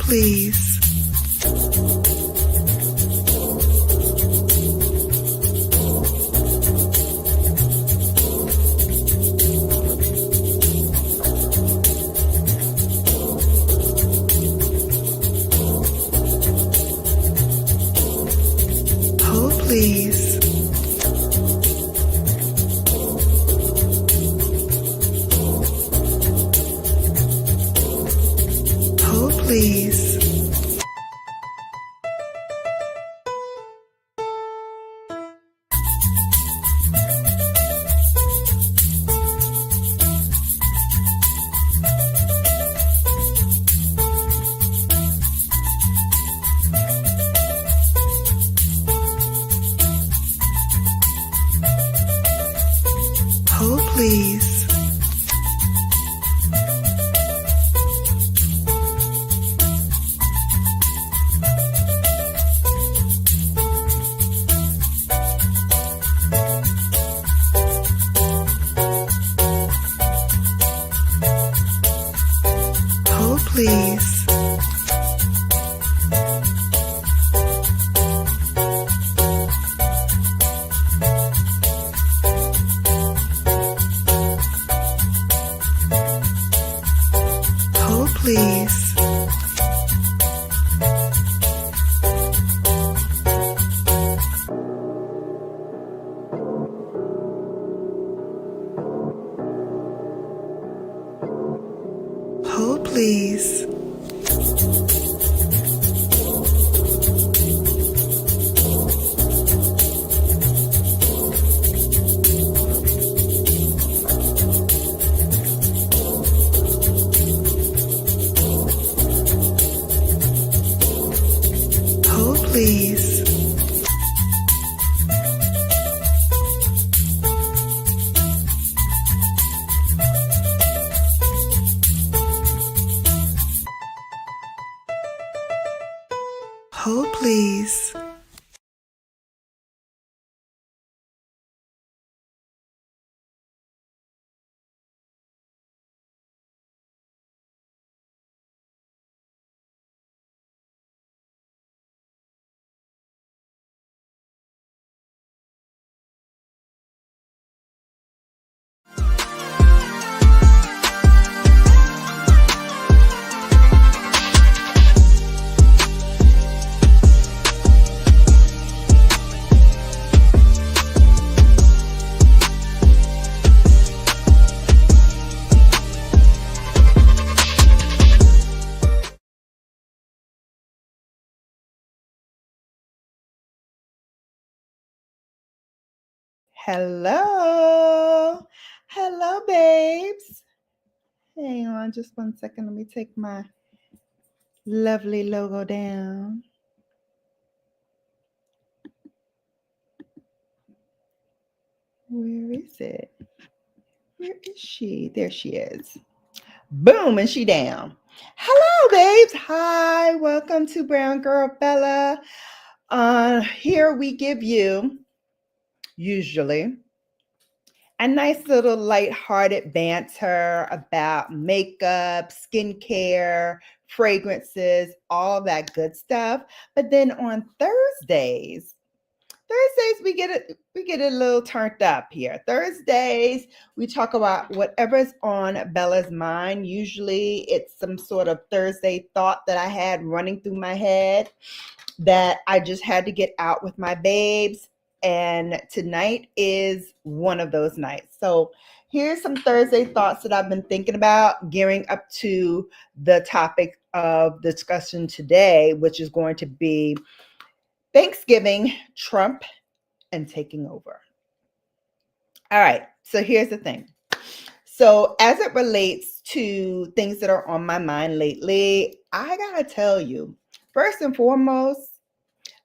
please. Hold, please. Hold, please. Hold, please. Hold, please. Hold, please. Hold, please. Hold, please. Hold, please. Hello. Hello, babes. Hang on just 1 second. Let me take my lovely logo down. Where is it? Where is she? There she is. Boom, and she down. Hello, babes. Hi, welcome to Brown Girl Bella. Here we give you, usually, a nice little lighthearted banter about makeup, skincare, fragrances, all that good stuff. But then on Thursdays we get a little turned up here. Thursdays we talk about whatever's on Bella's mind. Usually it's some sort of Thursday thought that I had running through my head that I just had to get out with my babes. And tonight is one of those nights. So here's some Thursday thoughts that I've been thinking about, gearing up to the topic of discussion today, which is going to be Thanksgiving, Trump, and taking over. All right, so here's the thing. So as it relates to things that are on my mind lately, I gotta tell you, first and foremost,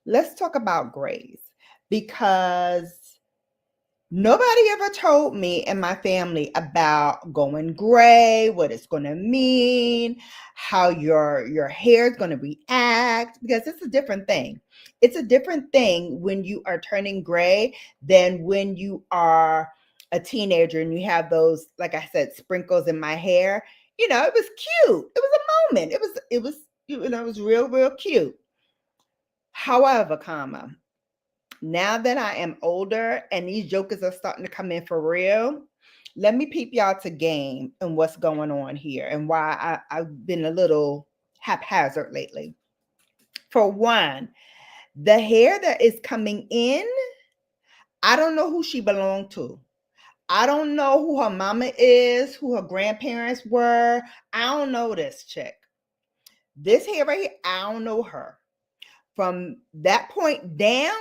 let's talk about grays, because nobody ever told me and my family about going gray, what it's going to mean, how your hair is going to react, because it's a different thing. It's a different thing when you are turning gray than when you are a teenager and you have those, like I said, sprinkles in my hair. You know, it was cute. It was a moment. it was real, real cute. However, now that I am older and these jokers are starting to come in for real, let me peep y'all to game and what's going on here and why I've been a little haphazard lately. For one, the hair that is coming in, I don't know who she belonged to. I don't know who her mama is, who her grandparents were. I don't know this chick. This hair right here, I don't know her. From that point down,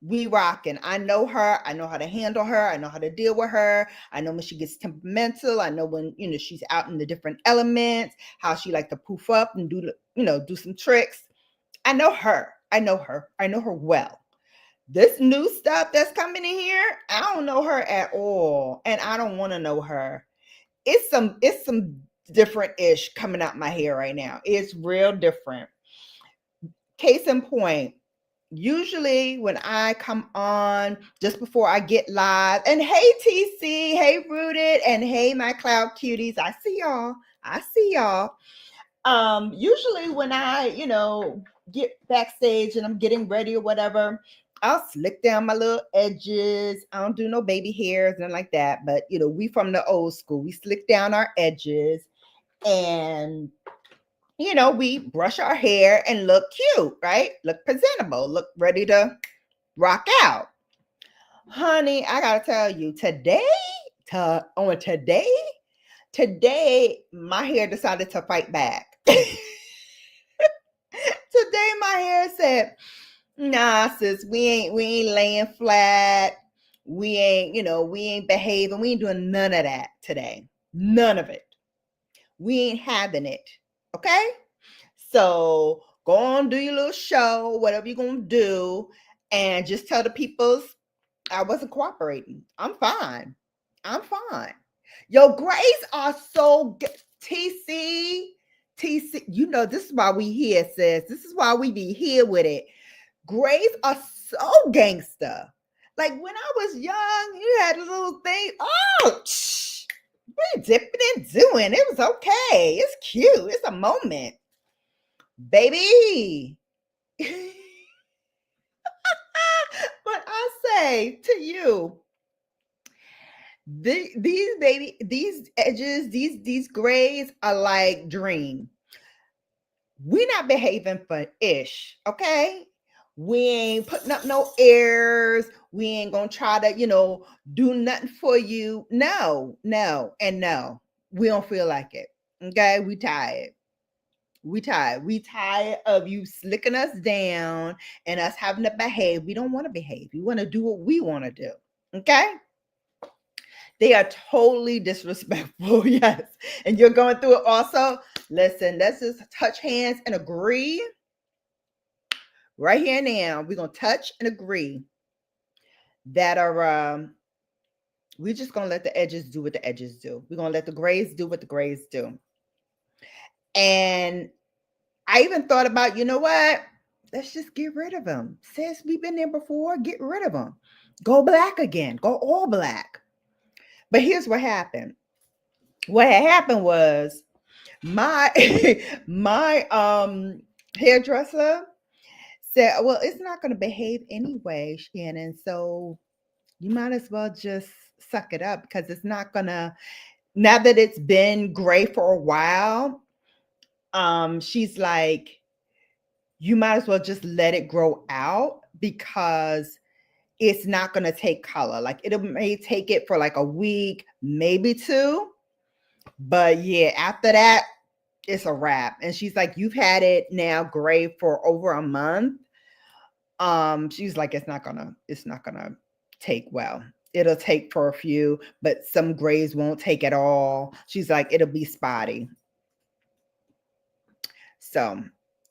we rocking. I know her. I know how to handle her. I know how to deal with her. I know when she gets temperamental. I know when, she's out in the different elements, how she like to poof up and do some tricks. I know her. I know her. I know her well. This new stuff that's coming in here, I don't know her at all. And I don't want to know her. It's some different ish coming out my hair right now. It's real different. Case in point, usually when I come on just before I get live, and hey TC, hey Rooted, and hey my cloud cuties, I see y'all. Usually when I, get backstage and I'm getting ready or whatever, I'll slick down my little edges. I don't do no baby hairs and like that, but we from the old school. We slick down our edges and we brush our hair and look cute, right? Look presentable, look ready to rock out. Honey, I gotta tell you, today, my hair decided to fight back. Today, my hair said, nah, sis, we ain't laying flat. We ain't behaving. We ain't doing none of that today. None of it. We ain't having it. Okay? So go on, do your little show, whatever you're going to do, and just tell the peoples I wasn't cooperating. I'm fine. Yo, grays are so good. TC, this is why we here, sis. This is why we be here with it. Grays are so gangster. Like when I was young, you had a little thing. Oh, we dipping and doing. It was okay. It's cute. It's a moment. Baby. But I say to you, these edges, these grays are like dream. We're not behaving for ish, okay? We ain't putting up no airs. We ain't gonna try to, do nothing for you. No, and no. We don't feel like it. Okay, we tired. We tired of you slicking us down and us having to behave. We don't want to behave. We want to do what we want to do. Okay? They are totally disrespectful. Yes. And you're going through it also. Listen, let's just touch hands and agree. Right here now, we're going to touch and agree that we're just going to let the edges do what the edges do. We're going to let the grays do what the grays do. And I even thought about, you know what? Let's just get rid of them. Sis, we've been there before. Get rid of them. Go black again. Go all black. But here's what happened. What had happened was my hairdresser said, well, it's not going to behave anyway, Shannon. So you might as well just suck it up because it's not going to, now that it's been gray for a while, she's like, you might as well just let it grow out because it's not going to take color. Like it may take it for like a week, maybe 2. But yeah, after that, it's a wrap. And she's like, you've had it now gray for over a month. She's like, it's not gonna take well. It'll take for a few, but some grays won't take at all. She's like, it'll be spotty. So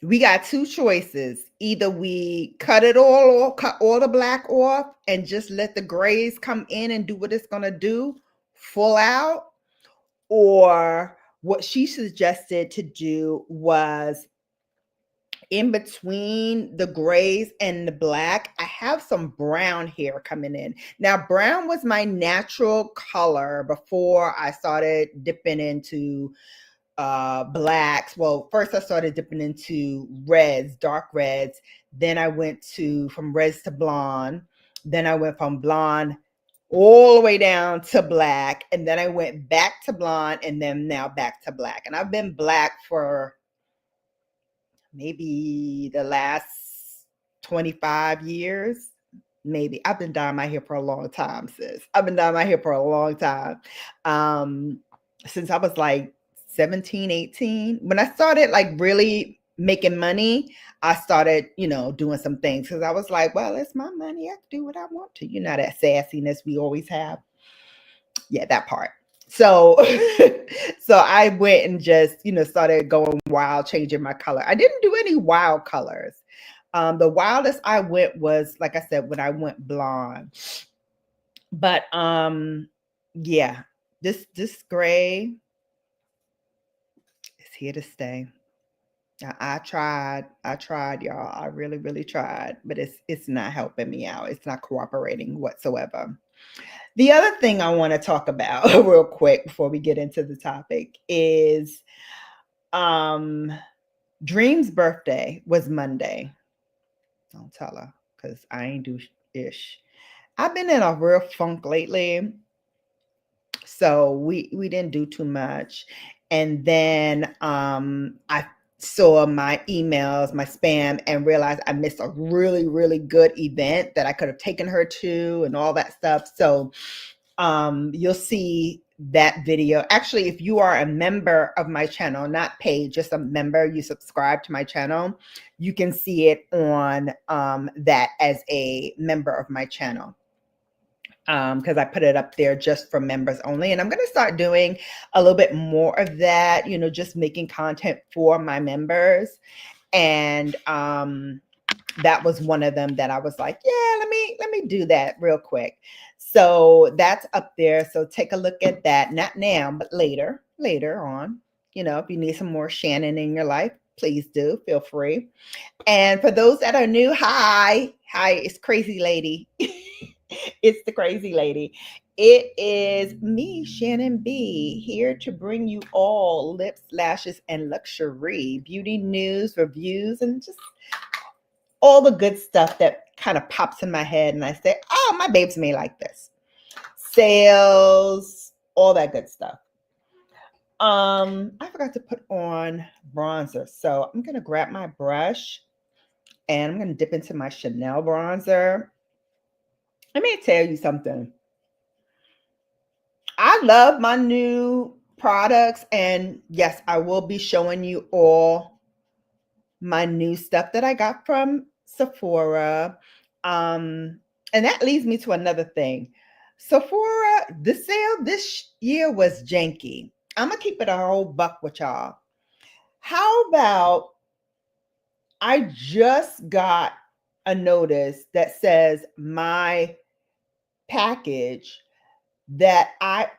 we got 2 choices. Either we cut all the black off and just let the grays come in and do what it's gonna do full out, or what she suggested to do was in between the grays and the black, I have some brown hair coming in. Now, brown was my natural color before I started dipping into blacks. Well, first I started dipping into reds, dark reds. Then I went from reds to blonde. Then I went from blonde all the way down to black. And then I went back to blonde and then now back to black. And I've been black for maybe the last 25 years. Maybe. I've been dyeing my hair for a long time, sis. I've been dyeing my hair for a long time. Since I was like 17, 18. When I started like really making money, I started, doing some things because I was like, well, it's my money. I can do what I want to. You know, that sassiness we always have. Yeah, that part. So, so I went and just, started going wild, changing my color. I didn't do any wild colors. The wildest I went was, like I said, when I went blonde. But yeah, this gray is here to stay. I tried, y'all. I really, really tried, but it's not helping me out. It's not cooperating whatsoever. The other thing I want to talk about real quick before we get into the topic is Dream's birthday was Monday. Don't tell her because I ain't do ish. I've been in a real funk lately. So we didn't do too much. And then I saw my emails, my spam, and realized I missed a really, really good event that I could have taken her to and all that stuff. So you'll see that video. Actually, if you are a member of my channel, not paid, just a member, you subscribe to my channel, you can see it on that as a member of my channel. Because I put it up there just for members only. And I'm going to start doing a little bit more of that, just making content for my members. And that was one of them that I was like, yeah, let me do that real quick. So that's up there. So take a look at that. Not now, but later on. If you need some more Shannon in your life, please do. Feel free. And for those that are new, hi, it's Crazy Lady. It's the Crazy Lady. It is me, Shannon B, here to bring you all lips, lashes, and luxury, beauty news, reviews, and just all the good stuff that kind of pops in my head. And I say, oh, my babes may like this. Sales, all that good stuff. I forgot to put on bronzer. So I'm going to grab my brush and I'm going to dip into my Chanel bronzer. Let me tell you something. I love my new products, and yes, I will be showing you all my new stuff that I got from Sephora. And that leads me to another thing. Sephora, the sale this year was janky. I'm gonna keep it a whole buck with y'all. How about I just got a notice that says my package that I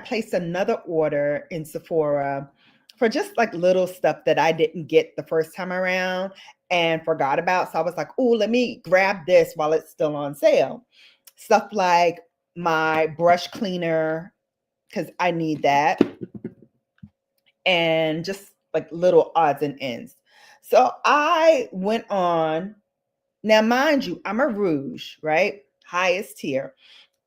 placed another order in Sephora for just like little stuff that I didn't get the first time around and forgot about. So I was like, oh, let me grab this while it's still on sale. Stuff like my brush cleaner, because I need that. And just like little odds and ends. So I went on. Now, mind you, I'm a rouge, right? Highest tier.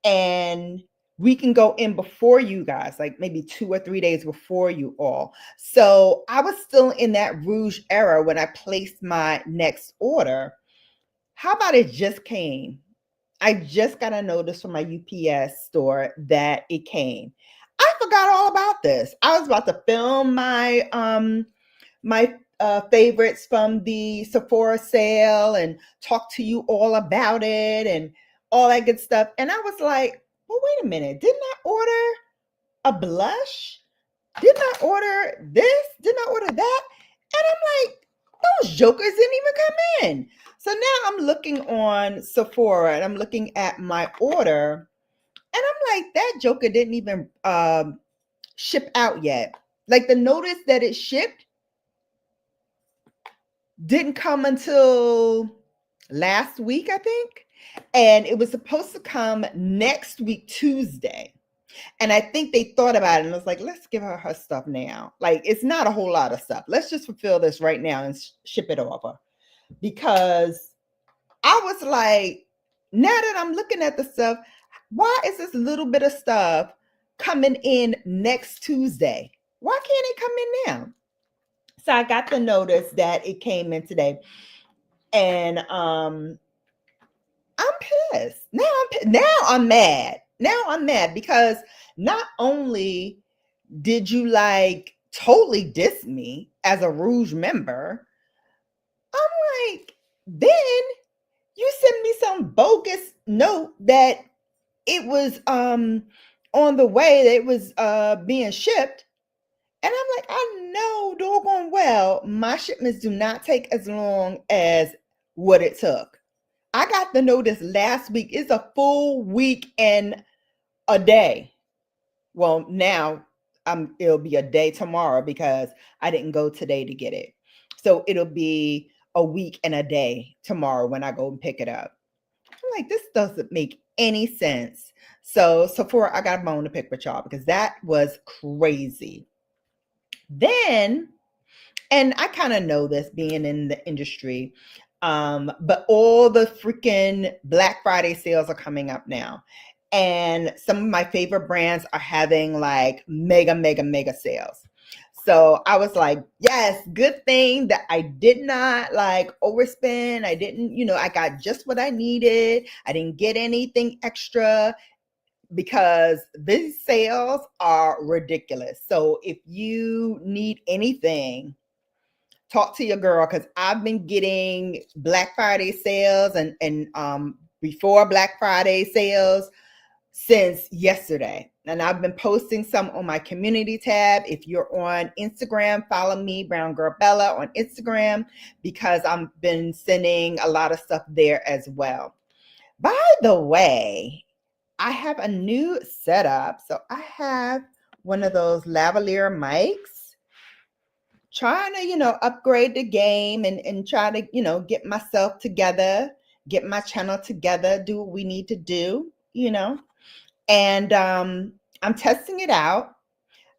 And we can go in before you guys, like maybe 2 or 3 days before you all. So I was still in that rouge era when I placed my next order. How about it just came? I just got a notice from my UPS store that it came. I forgot all about this. I was about to film my favorites from the Sephora sale and talk to you all about it and all that good stuff. And I was like, well, wait a minute. Didn't I order a blush? Didn't I order this? Didn't I order that? And I'm like, those jokers didn't even come in. So now I'm looking on Sephora and I'm looking at my order. And I'm like, that joker didn't even ship out yet. Like the notice that it shipped didn't come until last week, I think. And it was supposed to come next week, Tuesday. And I think they thought about it and was like, let's give her her stuff now. Like, it's not a whole lot of stuff. Let's just fulfill this right now and ship it over. Because I was like, now that I'm looking at the stuff, why is this little bit of stuff coming in next Tuesday? Why can't it come in now? So I got the notice that it came in today. And I'm pissed. Now I'm mad. Now I'm mad because not only did you like totally diss me as a Rouge member, I'm like, then you sent me some bogus note that it was on the way, that it was being shipped. And I'm like, I know doggone well my shipments do not take as long as what it took. I got the notice last week. It's a full week and a day. Well, now it'll be a day tomorrow because I didn't go today to get it. So it'll be a week and a day tomorrow when I go and pick it up. I'm like, this doesn't make any sense. So Sephora, I got a bone to pick with y'all because that was crazy. Then, and I kind of know this being in the industry, but all the freaking Black Friday sales are coming up now. And some of my favorite brands are having like mega sales. So I was like, yes, good thing that I did not like overspend. I didn't, I got just what I needed. I didn't get anything extra because these sales are ridiculous. So if you need anything, talk to your girl, because I've been getting Black Friday sales and before Black Friday sales since yesterday. And I've been posting some on my community tab. If you're on Instagram, follow me, Brown Girl Bella, on Instagram, because I've been sending a lot of stuff there as well. By the way, I have a new setup. So I have one of those lavalier mics, trying to, upgrade the game and try to, get myself together, get my channel together, do what we need to do, and I'm testing it out.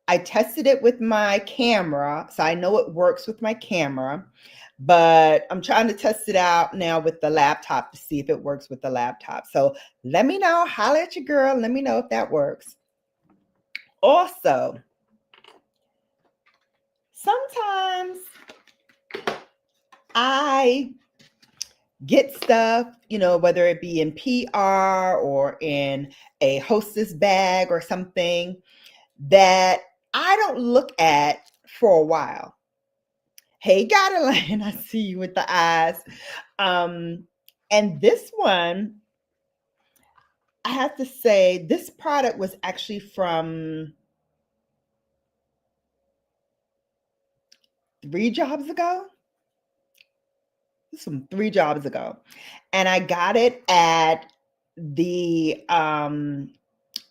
I tested it with my camera, so I know it works with my camera, but I'm trying to test it out now with the laptop to see if it works with the laptop. So let me know, holla at your girl, let me know if that works. Also, sometimes I get stuff, whether it be in PR or in a hostess bag or something that I don't look at for a while. Hey, Gottaline, I see you with the eyes. And this one, I have to say, this product was actually from 3 jobs ago. From 3 jobs ago. And I got it at the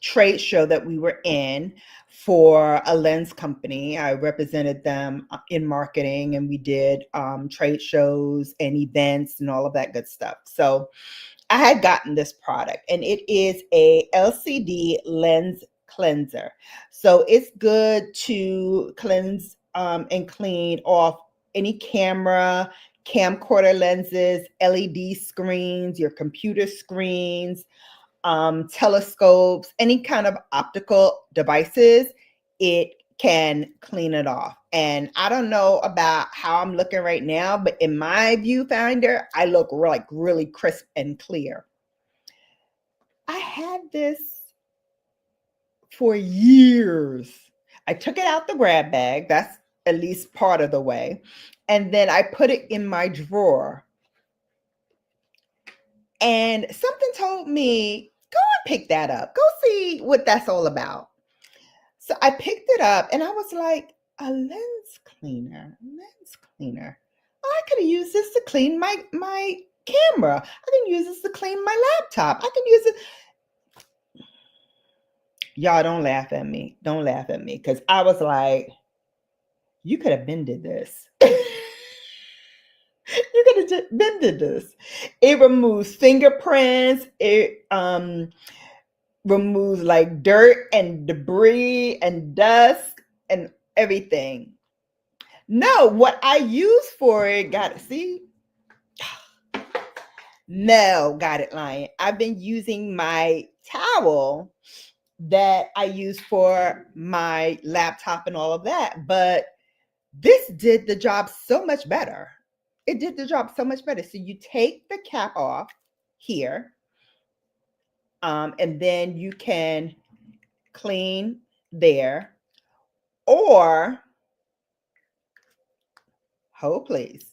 trade show that we were in for a lens company. I represented them in marketing, and we did trade shows and events and all of that good stuff. So I had gotten this product, and it is a LCD lens cleanser. So it's good to cleanse and clean off any camera, camcorder lenses, LED screens, your computer screens, telescopes, any kind of optical devices. It can clean it off. And I don't know about how I'm looking right now, but in my viewfinder, I look really crisp and clear. I had this for years. I took it out the grab bag. That's at least part of the way. And then I put it in my drawer. And something told me, go and pick that up. Go see what that's all about. So I picked it up and I was like, a lens cleaner. Oh, I could have used this to clean my camera. I can use this to clean my laptop. I can use it. Y'all don't laugh at me. Don't laugh at me, because I was like, you could have been did this. You could have been did this. It removes fingerprints. It removes like dirt and debris and dust and everything. No, what I use for it, got it. See? No, got it, Lion. I've been using my towel that I use for my laptop and all of that, but this did the job so much better. It did the job so much better. So you take the cap off here, and then you can clean there, or hold please,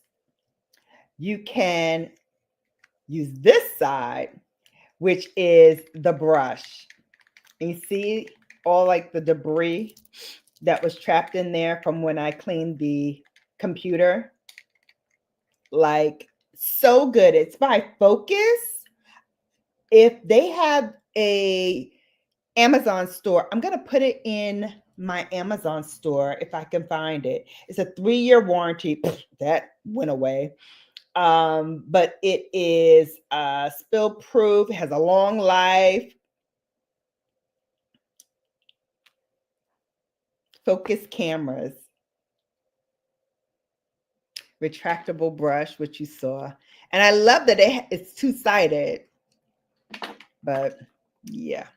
you can use this side, which is the brush. And you see all like the debris that was trapped in there from when I cleaned the computer. Like, so good. It's by Focus. If they have a Amazon store, I'm gonna put it in my Amazon store if I can find it. It's a 3-year warranty. That went away. But it is spill proof. It has a long life. Focus cameras. Retractable brush, which you saw. And I love that it's two-sided. But yeah.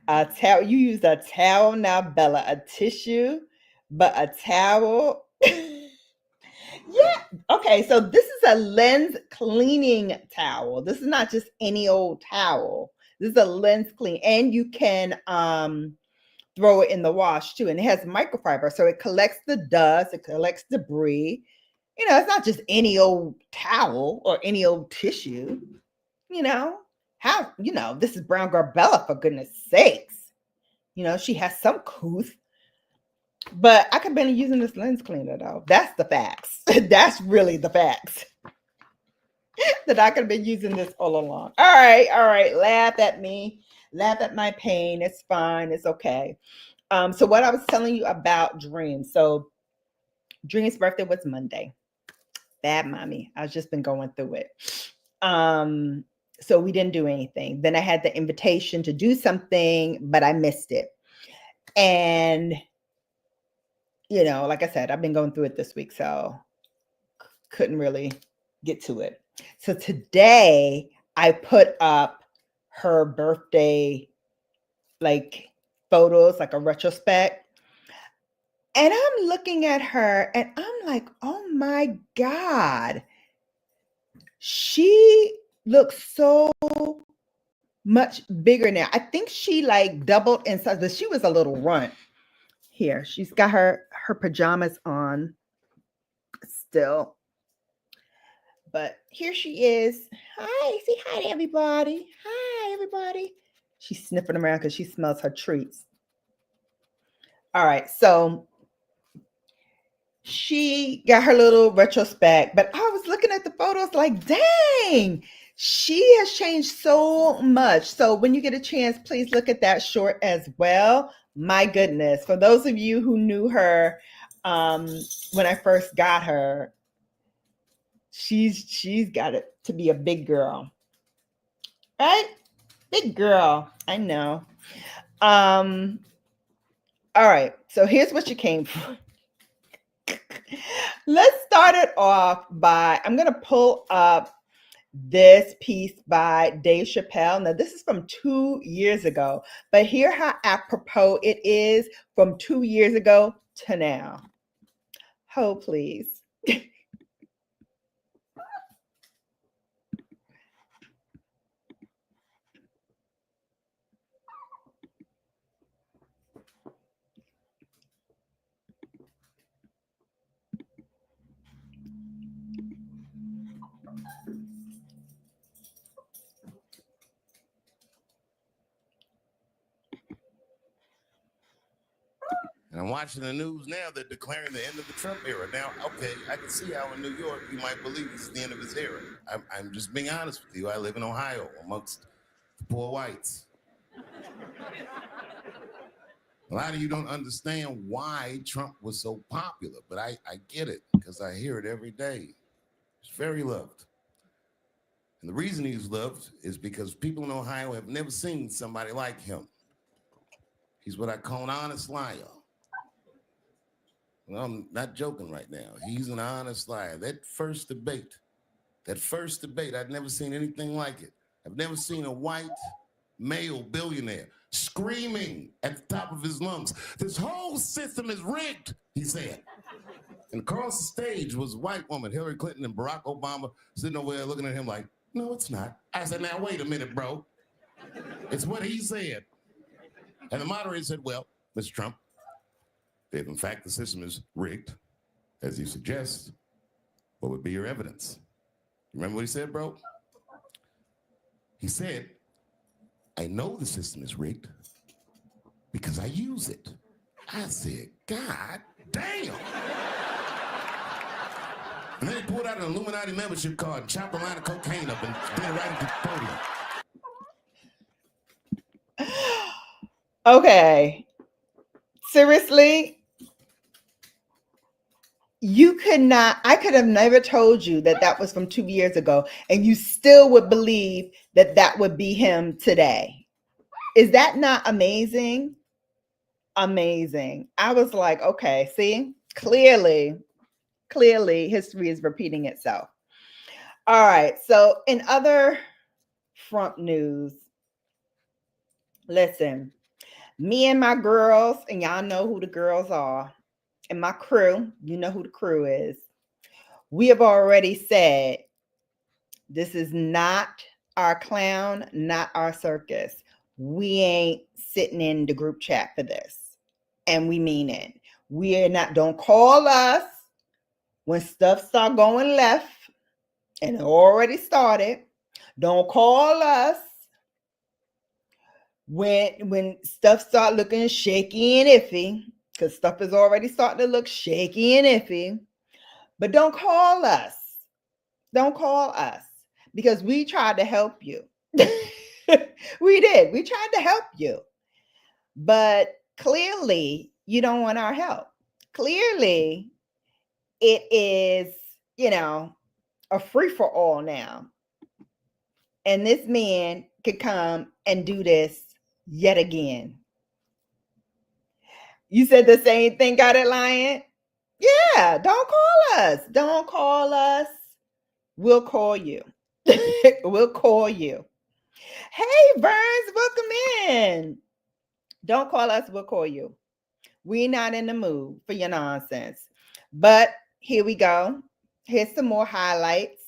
A towel. You use a towel now, Bella. A tissue, but a towel. Yeah. Okay. So this is a lens cleaning towel. This is not just any old towel. This is a lens clean, and you can throw it in the wash too. And it has microfiber, so it collects the dust. It collects debris. You know, it's not just any old towel or any old tissue. You know, this is Brown Girl Bella, for goodness sakes. You know, she has some couth. But I could have been using this lens cleaner though. That's the facts. That's really the facts. That I could have been using this all along. All right. Laugh at me. Laugh at my pain. It's fine. It's okay. So what I was telling you about Dream. So Dream's birthday was Monday. Bad mommy. I've just been going through it. So we didn't do anything. Then I had the invitation to do something, but I missed it. And you know, like I said, I've been going through it this week, so couldn't really get to it. So today I put up her birthday, like photos, like a retrospect. And I'm looking at her and I'm like, oh my God, she looks so much bigger now. I think she like doubled in size, but she was a little runt. Here, she's got her pajamas on still. But here she is. Hi, say hi to everybody. Hi, everybody. She's sniffing around because she smells her treats. All right, so she got her little retrospect, but I was looking at the photos like, dang, she has changed so much. So when you get a chance, please look at that short as well. My goodness, for those of you who knew her when I first got her, she's got it to be a big girl, right? Big girl. I know. All right. So here's what you came for. Let's start it off by, I'm going to pull up this piece by Dave Chappelle. Now, this is from 2 years ago, but hear how apropos it is from 2 years ago to now. Hold, please. And I'm watching the news now. They're declaring the end of the Trump era. Now, okay, I can see how in New York you might believe this is the end of his era. I'm just being honest with you. I live in Ohio amongst the poor whites. A lot of you don't understand why Trump was so popular, but I get it because I hear it every day. He's very loved. And the reason he's loved is because people in Ohio have never seen somebody like him. He's what I call an honest liar. Well, I'm not joking right now. He's an honest liar. That first debate, I'd never seen anything like it. I've never seen a white male billionaire screaming at the top of his lungs, "This whole system is rigged," he said. And across the stage was a white woman, Hillary Clinton and Barack Obama, sitting over there looking at him like, "No, it's not." I said, "Now, wait a minute, bro. It's what he said." And the moderator said, "Well, Mr. Trump, if in fact the system is rigged, as you suggest, what would be your evidence?" Remember what he said, bro? He said, "I know the system is rigged because I use it." I said, "God damn." And then he pulled out an Illuminati membership card and chopped a line of cocaine up and did it right into the podium. Okay. Seriously? I could have never told you that was from 2 years ago, and you still would believe that would be him today. Is that not amazing? Amazing. I was like, okay, see, clearly history is repeating itself. All right. So in other front news, listen, me and my girls, and y'all know who the girls are, and my crew, you know who the crew is. We have already said this is not our clown, not our circus. We ain't sitting in the group chat for this. And we mean it. We are not, don't call us when stuff start going left, and it already started. Don't call us when stuff start looking shaky and iffy, because stuff is already starting to look shaky and iffy. But don't call us. Don't call us, because we tried to help you. We did. We tried to help you. But clearly, you don't want our help. Clearly, it is, a free-for-all now. And this man could come and do this yet again. You said the same thing, got it, Lion? Yeah, don't call us. Don't call us. We'll call you. We'll call you. Hey, Burns, welcome in. Don't call us. We'll call you. We're not in the mood for your nonsense. But here we go. Here's some more highlights.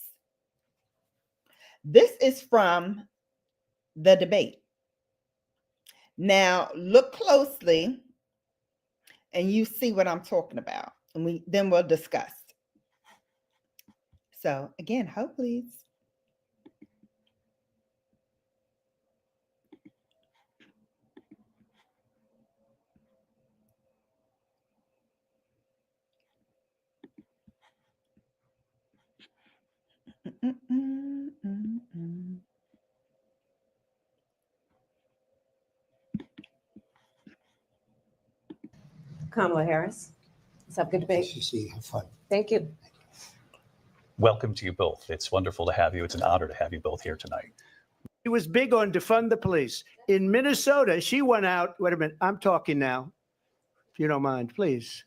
This is from the debate. Now, look closely and you see what I'm talking about. And then we'll discuss. So again, hold please. Kamala Harris. Let's have a good debate. Nice to see you. Have fun. Thank you. Welcome to you both. It's wonderful to have you. It's an honor to have you both here tonight. She was big on defund the police. In Minnesota, she went out. Wait a minute. I'm talking now. If you don't mind, please.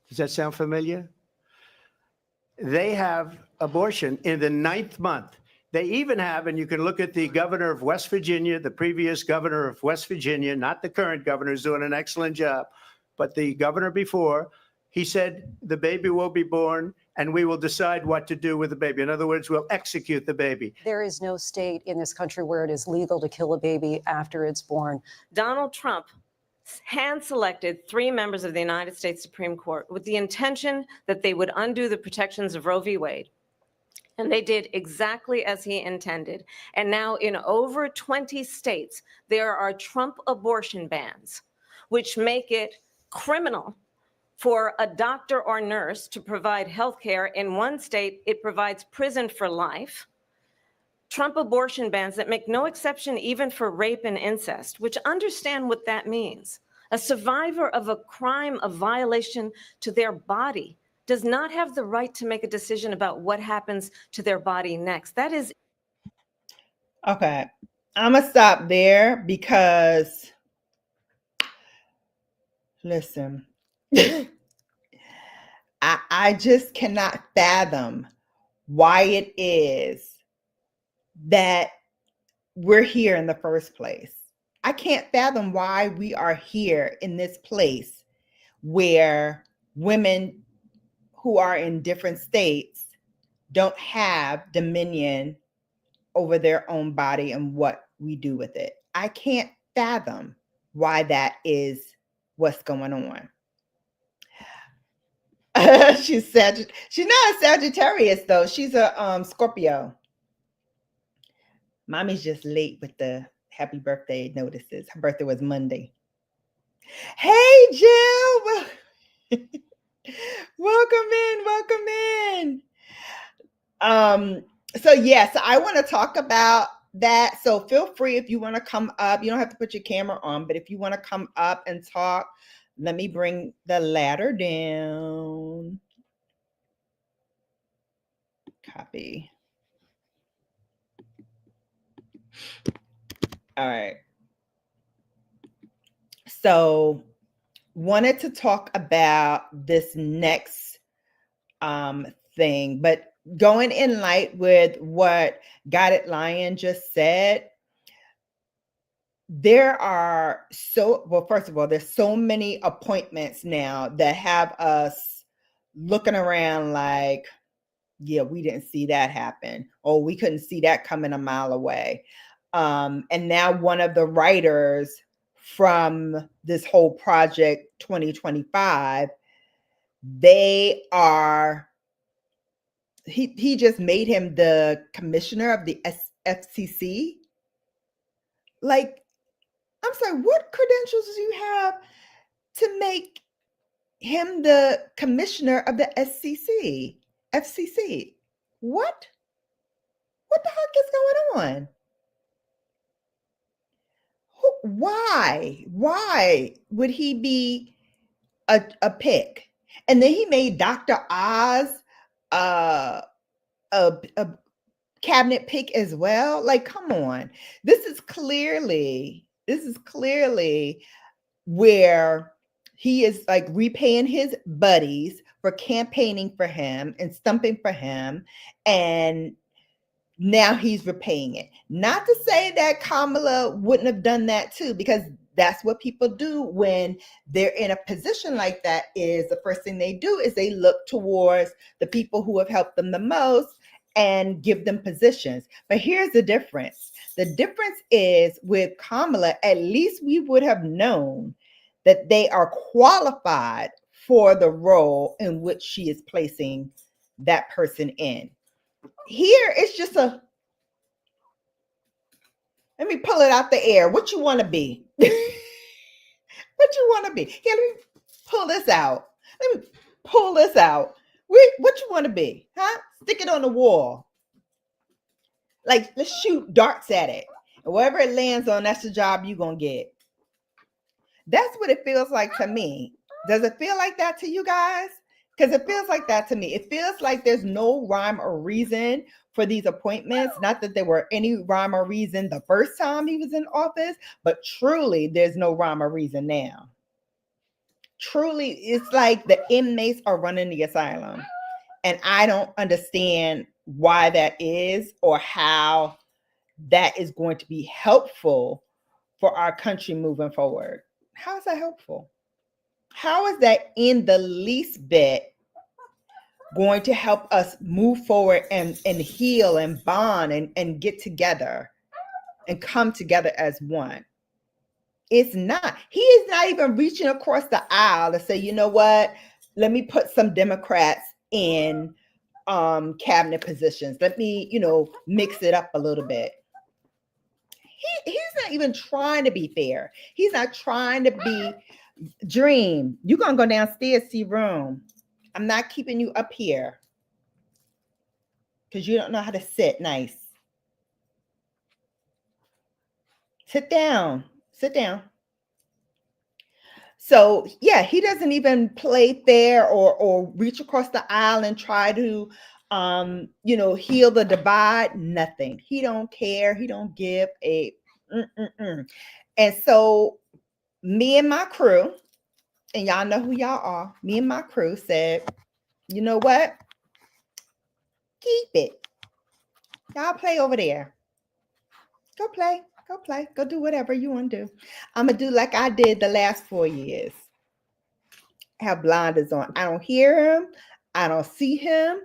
Does that sound familiar? They have abortion in the 9th month. They even have, and you can look at the governor of West Virginia, the previous governor of West Virginia, not the current governor, who's doing an excellent job, but the governor before, he said the baby will be born and we will decide what to do with the baby. In other words, we'll execute the baby. There is no state in this country where it is legal to kill a baby after it's born. Donald Trump hand-selected 3 members of the United States Supreme Court with the intention that they would undo the protections of Roe v. Wade. And they did exactly as he intended. And now in over 20 states, there are Trump abortion bans, which make it criminal for a doctor or nurse to provide health care. In one state, it provides prison for life. Trump abortion bans that make no exception even for rape and incest, which understand what that means. A survivor of a crime of violation to their body does not have the right to make a decision about what happens to their body next. That is Okay. I'm going to stop there because, listen, I just cannot fathom why it is that we're here in the first place. I can't fathom why we are here in this place where women who are in different states don't have dominion over their own body and what we do with it. I can't fathom why that is what's going on. She's not a Sagittarius though. She's a Scorpio. Mommy's just late with the happy birthday notices. Her birthday was Monday. Hey, Jill. Welcome in. So yes, I want to talk about that. So feel free if you want to come up. You don't have to put your camera on, but if you want to come up and talk, let me bring the ladder down. Copy. All right. So wanted to talk about this next thing, but going in light with what Guided Lion just said, there are first of all, there's so many appointments now that have us looking around like, yeah, we didn't see that happen, or we couldn't see that coming a mile away. And now one of the writers from this whole project 2025, he just made him the commissioner of the FCC. Like, I'm sorry, what credentials do you have to make him the commissioner of the FCC? What the heck is going on? Why would he be a pick? And then he made Dr. Oz a cabinet pick as well. Like, come on. This is clearly where he is like repaying his buddies for campaigning for him and stumping for him, and now he's repaying it. Not to say that Kamala wouldn't have done that too, because that's what people do when they're in a position like that. Is the first thing they do is they look towards the people who have helped them the most and give them positions. But here's the difference. The difference is with Kamala, at least we would have known that they are qualified for the role in which she is placing that person in. Here, it's just let me pull it out the air. What you want to be? What you want to be? Here, let me pull this out. What you want to be? Huh? Stick it on the wall. Like, let's shoot darts at it. And wherever it lands on, that's the job you're going to get. That's what it feels like to me. Does it feel like that to you guys? Because it feels like that to me. It feels like there's no rhyme or reason for these appointments. Not that there were any rhyme or reason the first time he was in office, but truly there's no rhyme or reason now. Truly, it's like the inmates are running the asylum. And I don't understand why that is or how that is going to be helpful for our country moving forward. How is that helpful? How is that in the least bit going to help us move forward and heal and bond and get together and come together as one? It's not. He is not even reaching across the aisle to say, you know what, let me put some Democrats in cabinet positions. Let me, mix it up a little bit. He's not even trying to be fair. He's not trying to be. Dream, you're gonna go downstairs, see room. I'm not keeping you up here because you don't know how to sit nice. Sit down. So yeah, he doesn't even play fair or reach across the aisle and try to heal the divide, nothing. He don't care. He don't give a mm-mm-mm. And so me and my crew, and y'all know who y'all are, me and my crew said, you know what? Keep it. Y'all play over there. Go play. Go play. Go do whatever you want to do. I'm going to do like I did the last 4 years. Have blinders on. I don't hear him. I don't see him.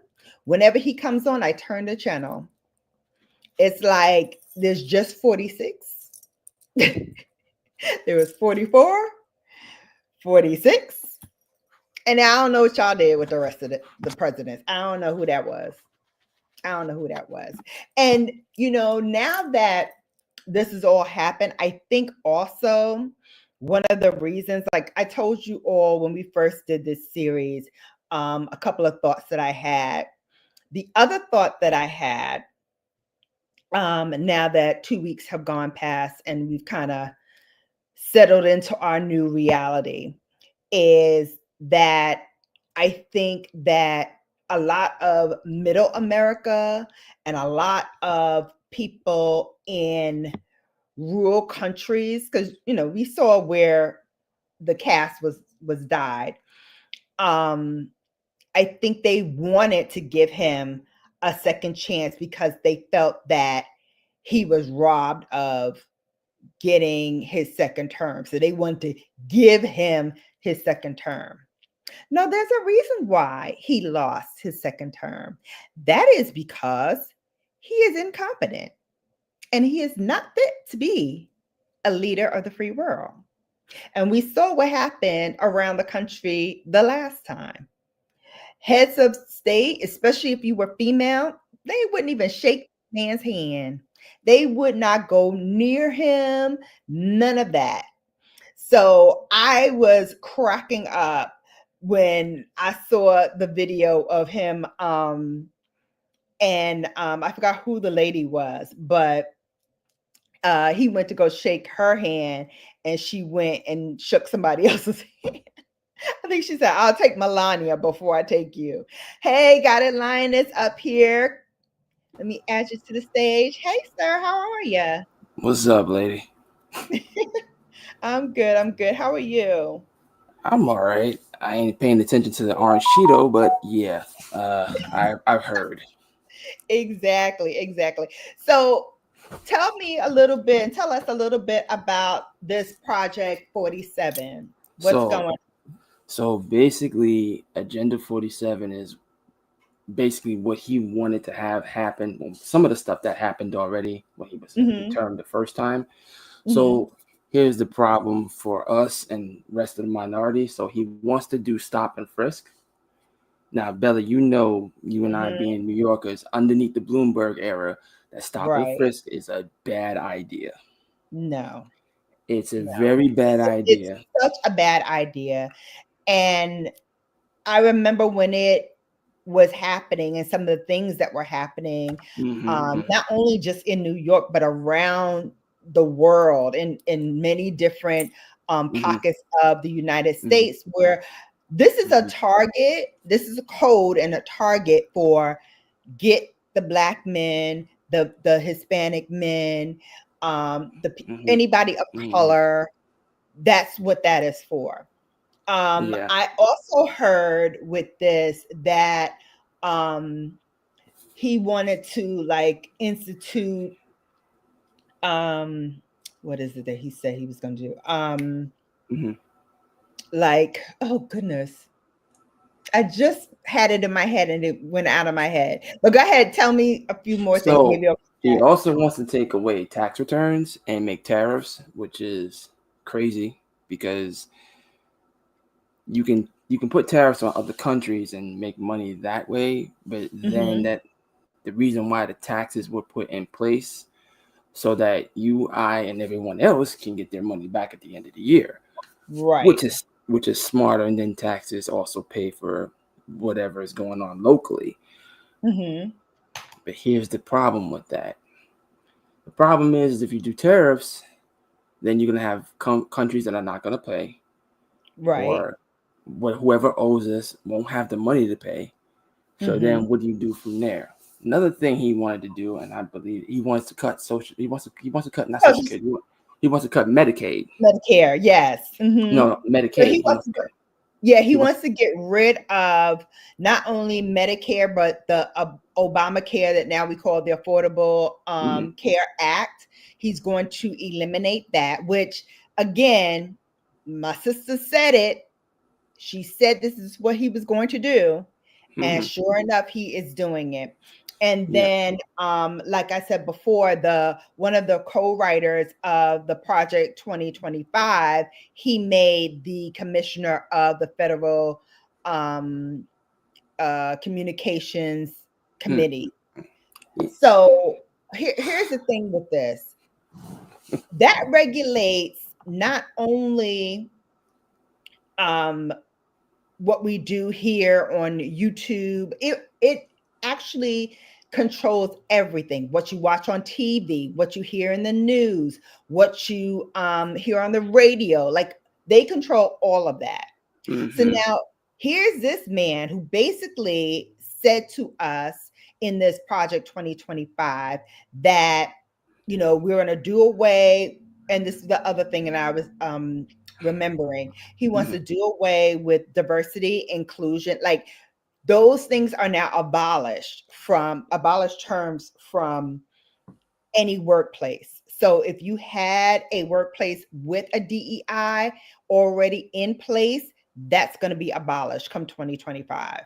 Whenever he comes on, I turn the channel. It's like there's just 46. There was 44, 46. And I don't know what y'all did with the rest of the presidents. I don't know who that was. And, now that this has all happened, I think also one of the reasons, like I told you all when we first did this series, a couple of thoughts that I had. The other thought that I had, now that 2 weeks have gone past and we've kind of settled into our new reality, is that I think that a lot of middle America and a lot of people in rural countries, because we saw where the cast was died. I think they wanted to give him a second chance because they felt that he was robbed of getting his second term. So they wanted to give him his second term. Now, there's a reason why he lost his second term. That is because he is incompetent and he is not fit to be a leader of the free world. And we saw what happened around the country the last time. Heads of state, especially if you were female, they wouldn't even shake man's hand. They would not go near him, none of that. So I was cracking up when I saw the video of him, and I forgot who the lady was, but he went to go shake her hand, and she went and shook somebody else's hand. I think she said, I'll take Melania before I take you. Hey, got it, Lioness up here. Let me add you to the stage. Hey, sir, how are you? What's up, lady? I'm good. How are you? I'm all right. I ain't paying attention to the orange Cheeto, but yeah, I've heard. Exactly. So tell us a little bit about this Project 47. What's going on? So basically, Agenda 47 is basically what he wanted to have happen. Well, some of the stuff that happened already when he was returned the first time. So here's the problem for us and rest of the minority. So he wants to do stop and frisk. Now, Bella, you and I being New Yorkers, underneath the Bloomberg era, that stop and frisk is a bad idea. No. It's a very bad idea. It's such a bad idea. And I remember when it was happening and some of the things that were happening, not only just in New York, but around the world in many different pockets of the United States, where this is a target, this is a code and a target for get the Black men, the Hispanic men, anybody of color. That's what that is for. I also heard with this that he wanted to like institute what is it that he said he was going to do? Like, oh goodness, I just had it in my head and it went out of my head. But go ahead, tell me a few more things. Maybe he also wants to take away tax returns and make tariffs, which is crazy because you can put tariffs on other countries and make money that way, but then that the reason why the taxes were put in place so that you, I, and everyone else can get their money back at the end of the year, right? Which is smarter, and then taxes also pay for whatever is going on locally. But here's the problem with that. The problem is if you do tariffs, then you're gonna have countries that are not gonna pay, right? Or whoever owes us won't have the money to pay. So then what do you do from there? Another thing he wanted to do, and I believe he wants to cut he wants to cut not social security. He wants to cut Medicaid. Medicare, yes. No, So Medicaid. he wants to he wants to get rid of not only Medicare, but the Obamacare that now we call the Affordable Care Act. He's going to eliminate that, which again, my sister said it. She said this is what he was going to do. And sure enough, he is doing it. And then, like I said before, one of the co-writers of the Project 2025, he made the commissioner of the Federal Communications Committee. So here's the thing with this. That regulates not only what we do here on YouTube, it actually controls everything. What you watch on TV, what you hear in the news, what you hear on the radio, like they control all of that. So now here's this man who basically said to us in this Project 2025 that, you know, we're going to do away, and this is the other thing that I was remembering. He wants to do away with diversity, inclusion, like those things are now abolished terms from any workplace. So if you had a workplace with a DEI already in place, that's going to be abolished come 2025.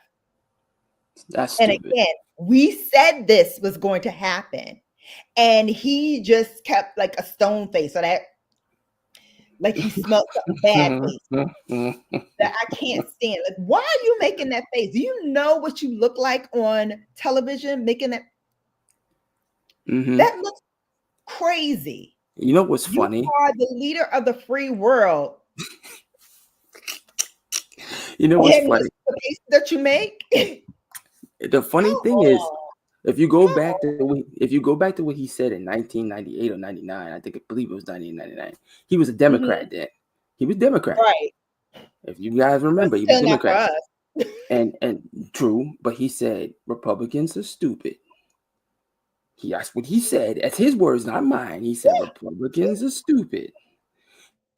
That's and stupid. again, we said this was going to happen, and he just kept like a stone face, so that like he smelled something bad face that I can't stand. Like, why are you making that face? Do you know what you look like on television making that? That looks crazy. You know what's funny? You are the leader of the free world. You know what's funny? The face that you make. The funny thing is, if you go back to what he said in 1998 or 99, I believe it was 1999. He was a Democrat then. He was Democrat, right? If you guys remember, he was Democrat. and true, but he said Republicans are stupid. That's what he said. That's his words, not mine. He said Republicans are stupid.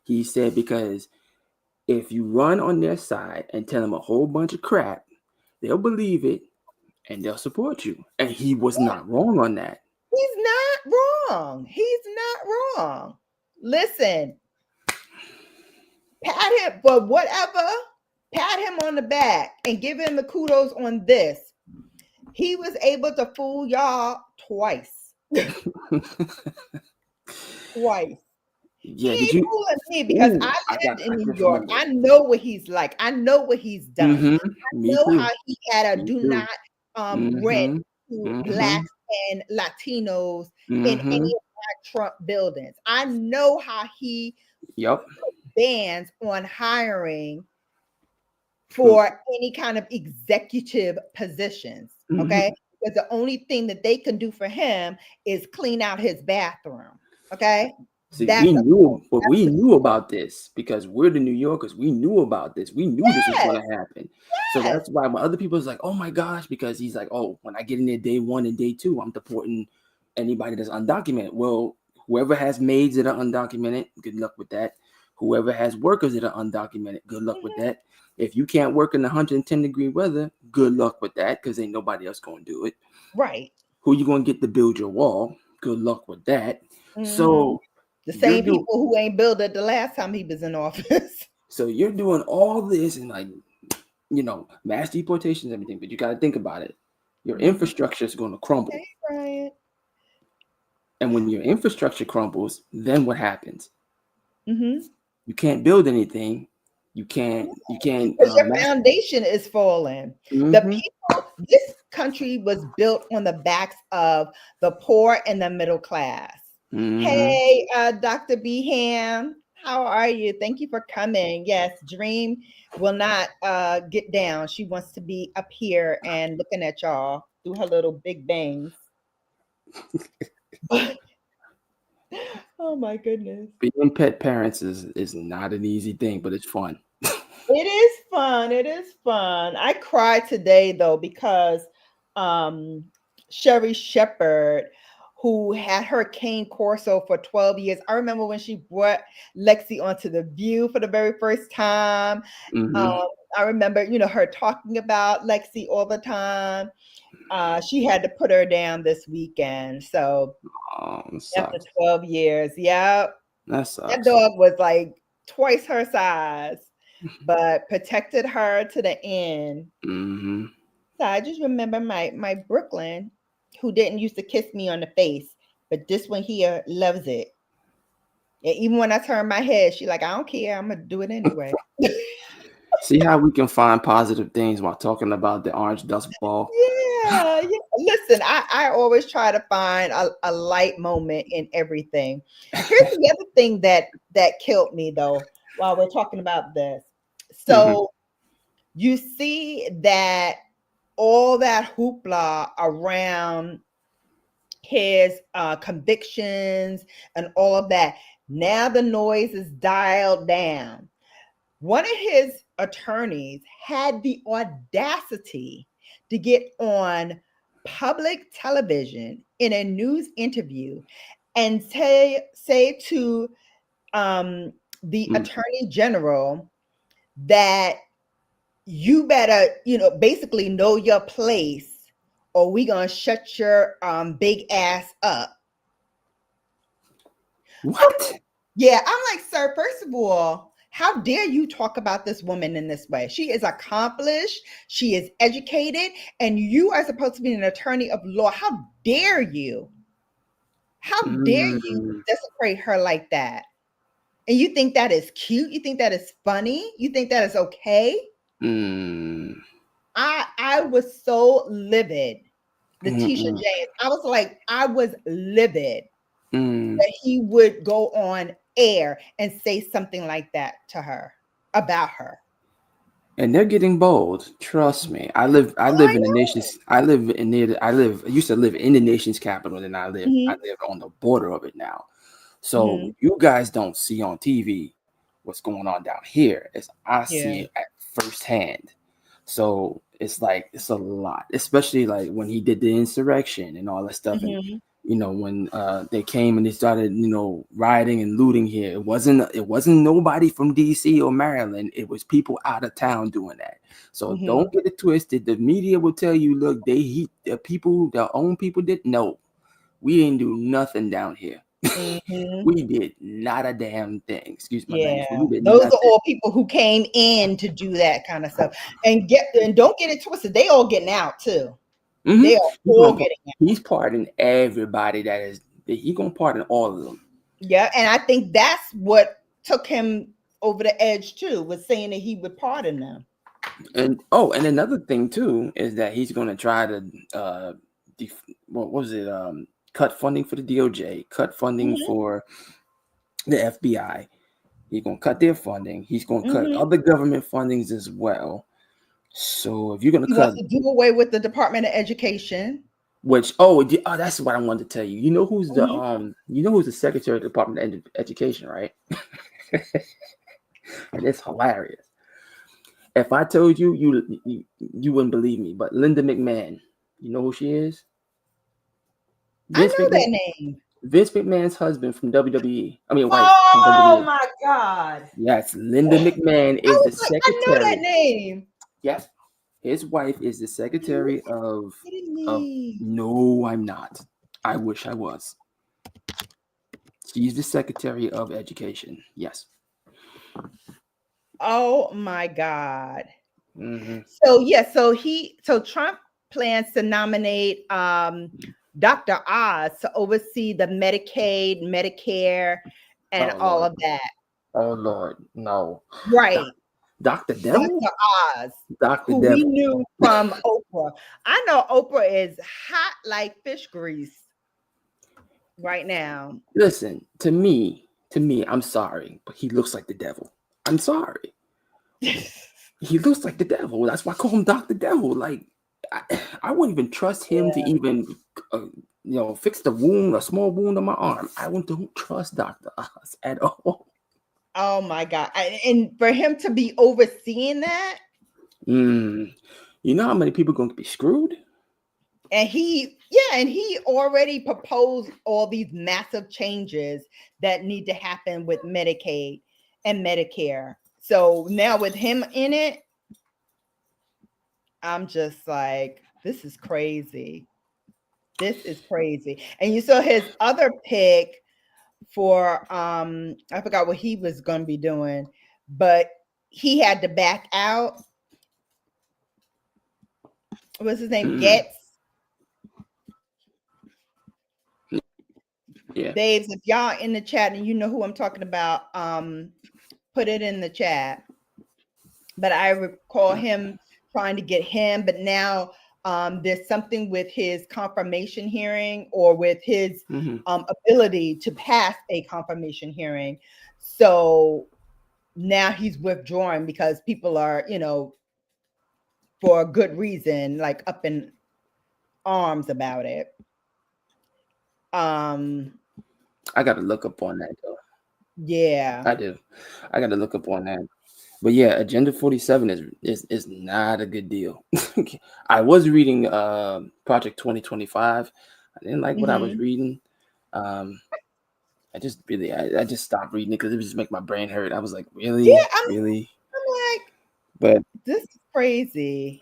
He said because if you run on their side and tell them a whole bunch of crap, they'll believe it and they'll support you. And he was not wrong on that. He's not wrong. He's not wrong. Listen, pat him, but whatever, pat him on the back and give him the kudos on this. He was able to fool y'all twice. Twice. Yeah, he ain't fooling me because I lived in New York. I know what he's like. I know what he's done. I know how he had a do not rent to Blacks and Latinos in any of my Trump buildings. I know how he put bans on hiring for any kind of executive positions. Okay. Because the only thing that they can do for him is clean out his bathroom. Okay. See, we knew about this because we're the New Yorkers. We knew about this. We knew this was going to happen. So that's why when other people's like, oh my gosh, because he's like, oh, when I get in there day 1 and day 2, I'm deporting anybody that's undocumented. Well, whoever has maids that are undocumented, good luck with that. Whoever has workers that are undocumented, good luck with that. If you can't work in 110-degree weather, good luck with that because ain't nobody else going to do it. Right. Who you going to get to build your wall? Good luck with that. So the same people who ain't built it the last time he was in office. So you're doing all this and like, mass deportations and everything, but you got to think about it. Your infrastructure is going to crumble. Okay, Brian. And when your infrastructure crumbles, then what happens? You can't build anything. You can't. Because your foundation is falling. The people, this country was built on the backs of the poor and the middle class. Hey, Dr. Beham, how are you? Thank you for coming. Yes, Dream will not get down. She wants to be up here and looking at y'all through her little big bangs. Oh my goodness. Being pet parents is not an easy thing, but it's fun. It is fun. It is fun. I cried today though because Sherry Shepherd, who had her cane corso for 12 years. I remember when she brought Lexi onto The View for the very first time. Mhm. I remember, her talking about Lexi all the time. She had to put her down this weekend. So Oh, it after sucks. 12 years, yeah, That that sucks. dog was like twice her size, but protected her to the end. Mm-hmm. So I just remember my Brooklyn, who didn't used to kiss me on the face, but this one here loves it. And even when I turn my head, she like, I don't care, I'm gonna do it anyway. See how we can find positive things while talking about the orange dust ball? Yeah. Listen, I always try to find a light moment in everything. Here's the other thing that killed me though, while we're talking about this. So you see that all that hoopla around his convictions and all of that. Now the noise is dialed down. One of his attorneys had the audacity to get on public television in a news interview and say to the attorney general that you better, basically know your place or we gonna shut your big ass up. What? Yeah, I'm like, sir, first of all, how dare you talk about this woman in this way? She is accomplished, she is educated, and you are supposed to be an attorney of law. How dare you? How dare you desecrate her like that? And you think that is cute? You think that is funny? You think that is okay? I was so livid. Letitia James. I was like, I was livid that he would go on air and say something like that to her, about her. And they're getting bold. Trust me. I live in the nation's. I used to live in the nation's capital, and I live on the border of it now. So you guys don't see on TV what's going on down here. As I see it at firsthand. So it's like it's a lot, especially like when he did the insurrection and all that stuff, and when they came and they started rioting and looting here. It wasn't nobody from DC or Maryland. It was people out of town doing that. So don't get it twisted. The media will tell you, look, the people, their own people did. No, we didn't do nothing down here. We did not a damn thing. Excuse my language. We did Those nothing. are all people who came in to do that kind of stuff. And don't get it twisted. They all getting out too. They are all getting out. He's pardoning everybody he's gonna pardon all of them. Yeah, and I think that's what took him over the edge too, was saying that he would pardon them. And another thing too is that he's gonna try to cut funding for the DOJ, cut funding for the FBI. He's gonna cut their funding. He's gonna cut other government fundings as well. So if you're gonna wants to do away with the Department of Education, which that's what I wanted to tell you. You know who's the Secretary of the Department of Education, right? And it's hilarious. If I told you, you wouldn't believe me. But Linda McMahon, you know who she is? I know that name. Vince McMahon's husband from WWE. I mean, wife. Oh my God! Yes, Linda McMahon is the secretary. I know that name. Yes, his wife is the secretary of. No, I'm not. I wish I was. She's the secretary of education. Yes. Oh my God. Mm-hmm. So Trump plans to nominate Dr. Oz to oversee the Medicaid, Medicare, and all of that. Oh Lord, no. Right. Dr. Devil? Dr. Oz. Dr. Who Devil. we knew from Oprah. I know Oprah is hot like fish grease right now. Listen, to me, I'm sorry, but he looks like the devil. I'm sorry. He looks like the devil. That's why I call him Dr. Devil. Like, I wouldn't even trust him to even, fix the wound, a small wound on my arm. I don't trust Dr. Oz at all. Oh my God. And for him to be overseeing that, You know how many people going to be screwed? And he already proposed all these massive changes that need to happen with Medicaid and Medicare. So now with him in it, I'm just like, this is crazy. This is crazy. And you saw his other pick for I forgot what he was going to be doing, but he had to back out. What's his name? Getz. Yeah. Babes, if y'all in the chat and you know who I'm talking about, put it in the chat. But I recall him trying to get him, but now there's something with his confirmation hearing or with his ability to pass a confirmation hearing. So now he's withdrawing because people are, for a good reason, like up in arms about it. I got to look up on that though. Yeah, I do. I got to look up on that. But yeah, Agenda 47 is not a good deal. I was reading Project 2025. I didn't like what I was reading. I just stopped reading it because it would just make my brain hurt. I was like, really? Yeah, really? I'm like, but this is crazy.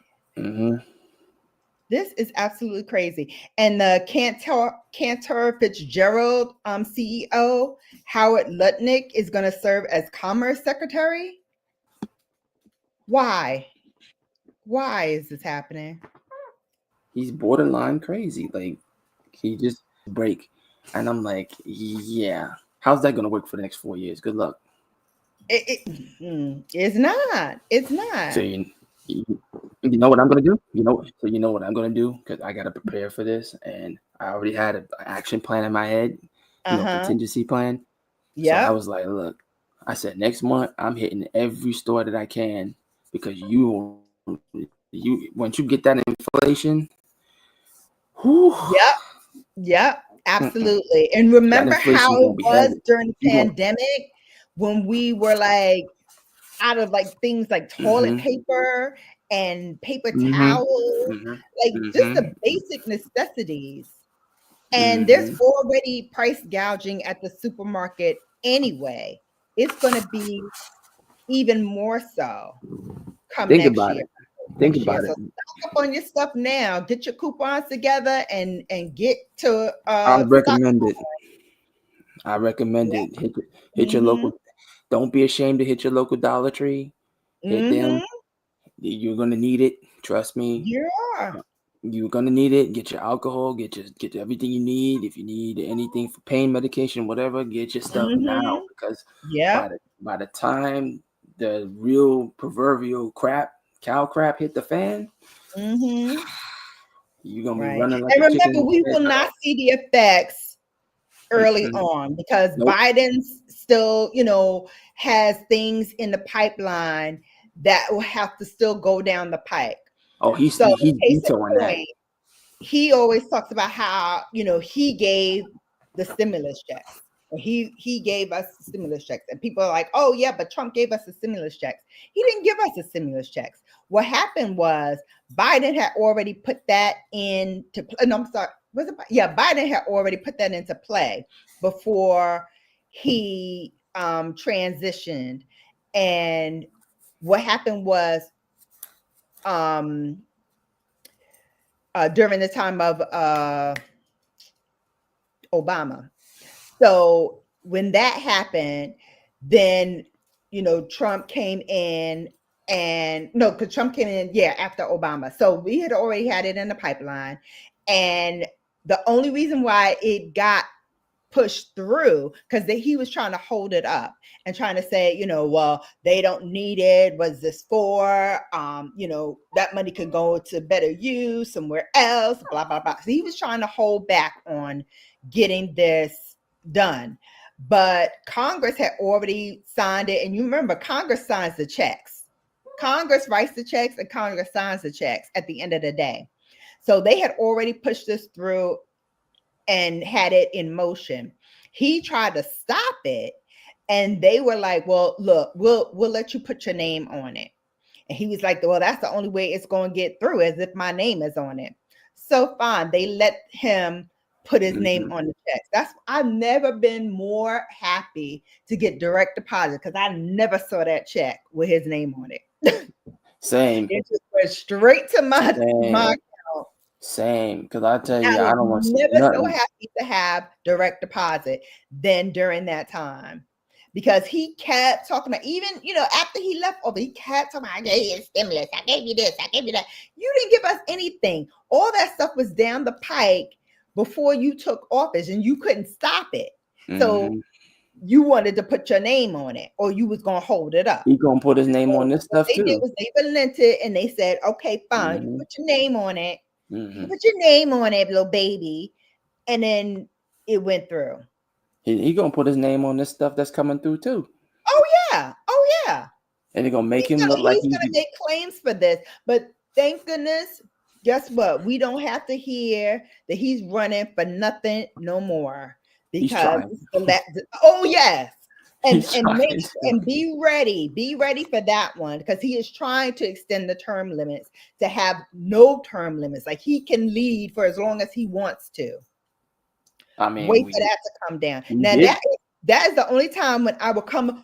This is absolutely crazy. And the Cantor Fitzgerald CEO, Howard Lutnick, is going to serve as Commerce Secretary. Why? Why is this happening? He's borderline crazy. Like, he just break. And I'm like, yeah. How's that going to work for the next 4 years? Good luck. It's not. It's not. So you know what I'm going to do? You know what I'm going to do? Because I got to prepare for this. And I already had an action plan in my head, contingency plan. Yeah. So I was like, look, I said, next month, I'm hitting every store that I can because once you get that inflation. Whew, Yep. Absolutely. And remember how it was during the pandemic when we were like out of like things like toilet paper and paper towels, like just the basic necessities. And there's already price gouging at the supermarket anyway. It's going to be even more so come next year. Think about it. So stock up on your stuff now. Get your coupons together and get to. I recommend it. Hit your local. Don't be ashamed to hit your local Dollar Tree. Hit them. You're gonna need it. Trust me. You are. You're gonna need it. Get your alcohol. Get everything you need. If you need anything for pain medication, whatever, get your stuff now because by the time the real proverbial cow crap hit the fan, you're gonna be running like. And remember, we will not see the effects early on because Biden's still, has things in the pipeline that will have to still go down the pike. Oh, he's vetoing that. He always talks about how, he gave the stimulus checks. He gave us the stimulus checks. And people are like, oh, yeah, but Trump gave us the stimulus checks. He didn't give us the stimulus checks. What happened was Biden had already put that into play. No, I'm sorry. Was it? Yeah, Biden had already put that into play before he transitioned. And what happened was during the time of Obama. So when that happened, then, Trump came in because Trump came in, after Obama. So we had already had it in the pipeline. And the only reason why it got pushed through because he was trying to hold it up and trying to say, well, they don't need it. What's this for? That money could go to better use somewhere else, blah, blah, blah. So he was trying to hold back on getting this done. But Congress had already signed it. And you remember, Congress signs the checks. Congress writes the checks and Congress signs the checks at the end of the day. So they had already pushed this through and had it in motion. He tried to stop it, and they were like, well, look, we'll let you put your name on it. And he was like, well, that's the only way it's going to get through, as if my name is on it. So fine, they let him put his name on the checks. I've never been more happy to get direct deposit, because I never saw that check with his name on it. Same. It just went straight to my account. Same, because I tell you, I I don't want was to see never so nothing. happy to have direct deposit than during that time, because he kept talking about, even, after he left over, he kept talking about, I gave you stimulus, I gave you this, I gave you that. You didn't give us anything. All that stuff was down the pike before you took office, and you couldn't stop it. So you wanted to put your name on it, or you was gonna hold it up. He gonna put his name on this stuff What they did too. was they relented, and they said, okay, fine, you put your name on it. You put your name on it, little baby. And then it went through. He gonna put his name on this stuff that's coming through too. Oh yeah. And they're gonna make him look like he's gonna make claims for this. But thank goodness, guess what? We don't have to hear that he's running for nothing no more. Because oh yes. And be ready for that one, because he is trying to extend the term limits to have no term limits. Like, he can lead for as long as he wants to. I mean, wait for that to come down. Now that is the only time when I will come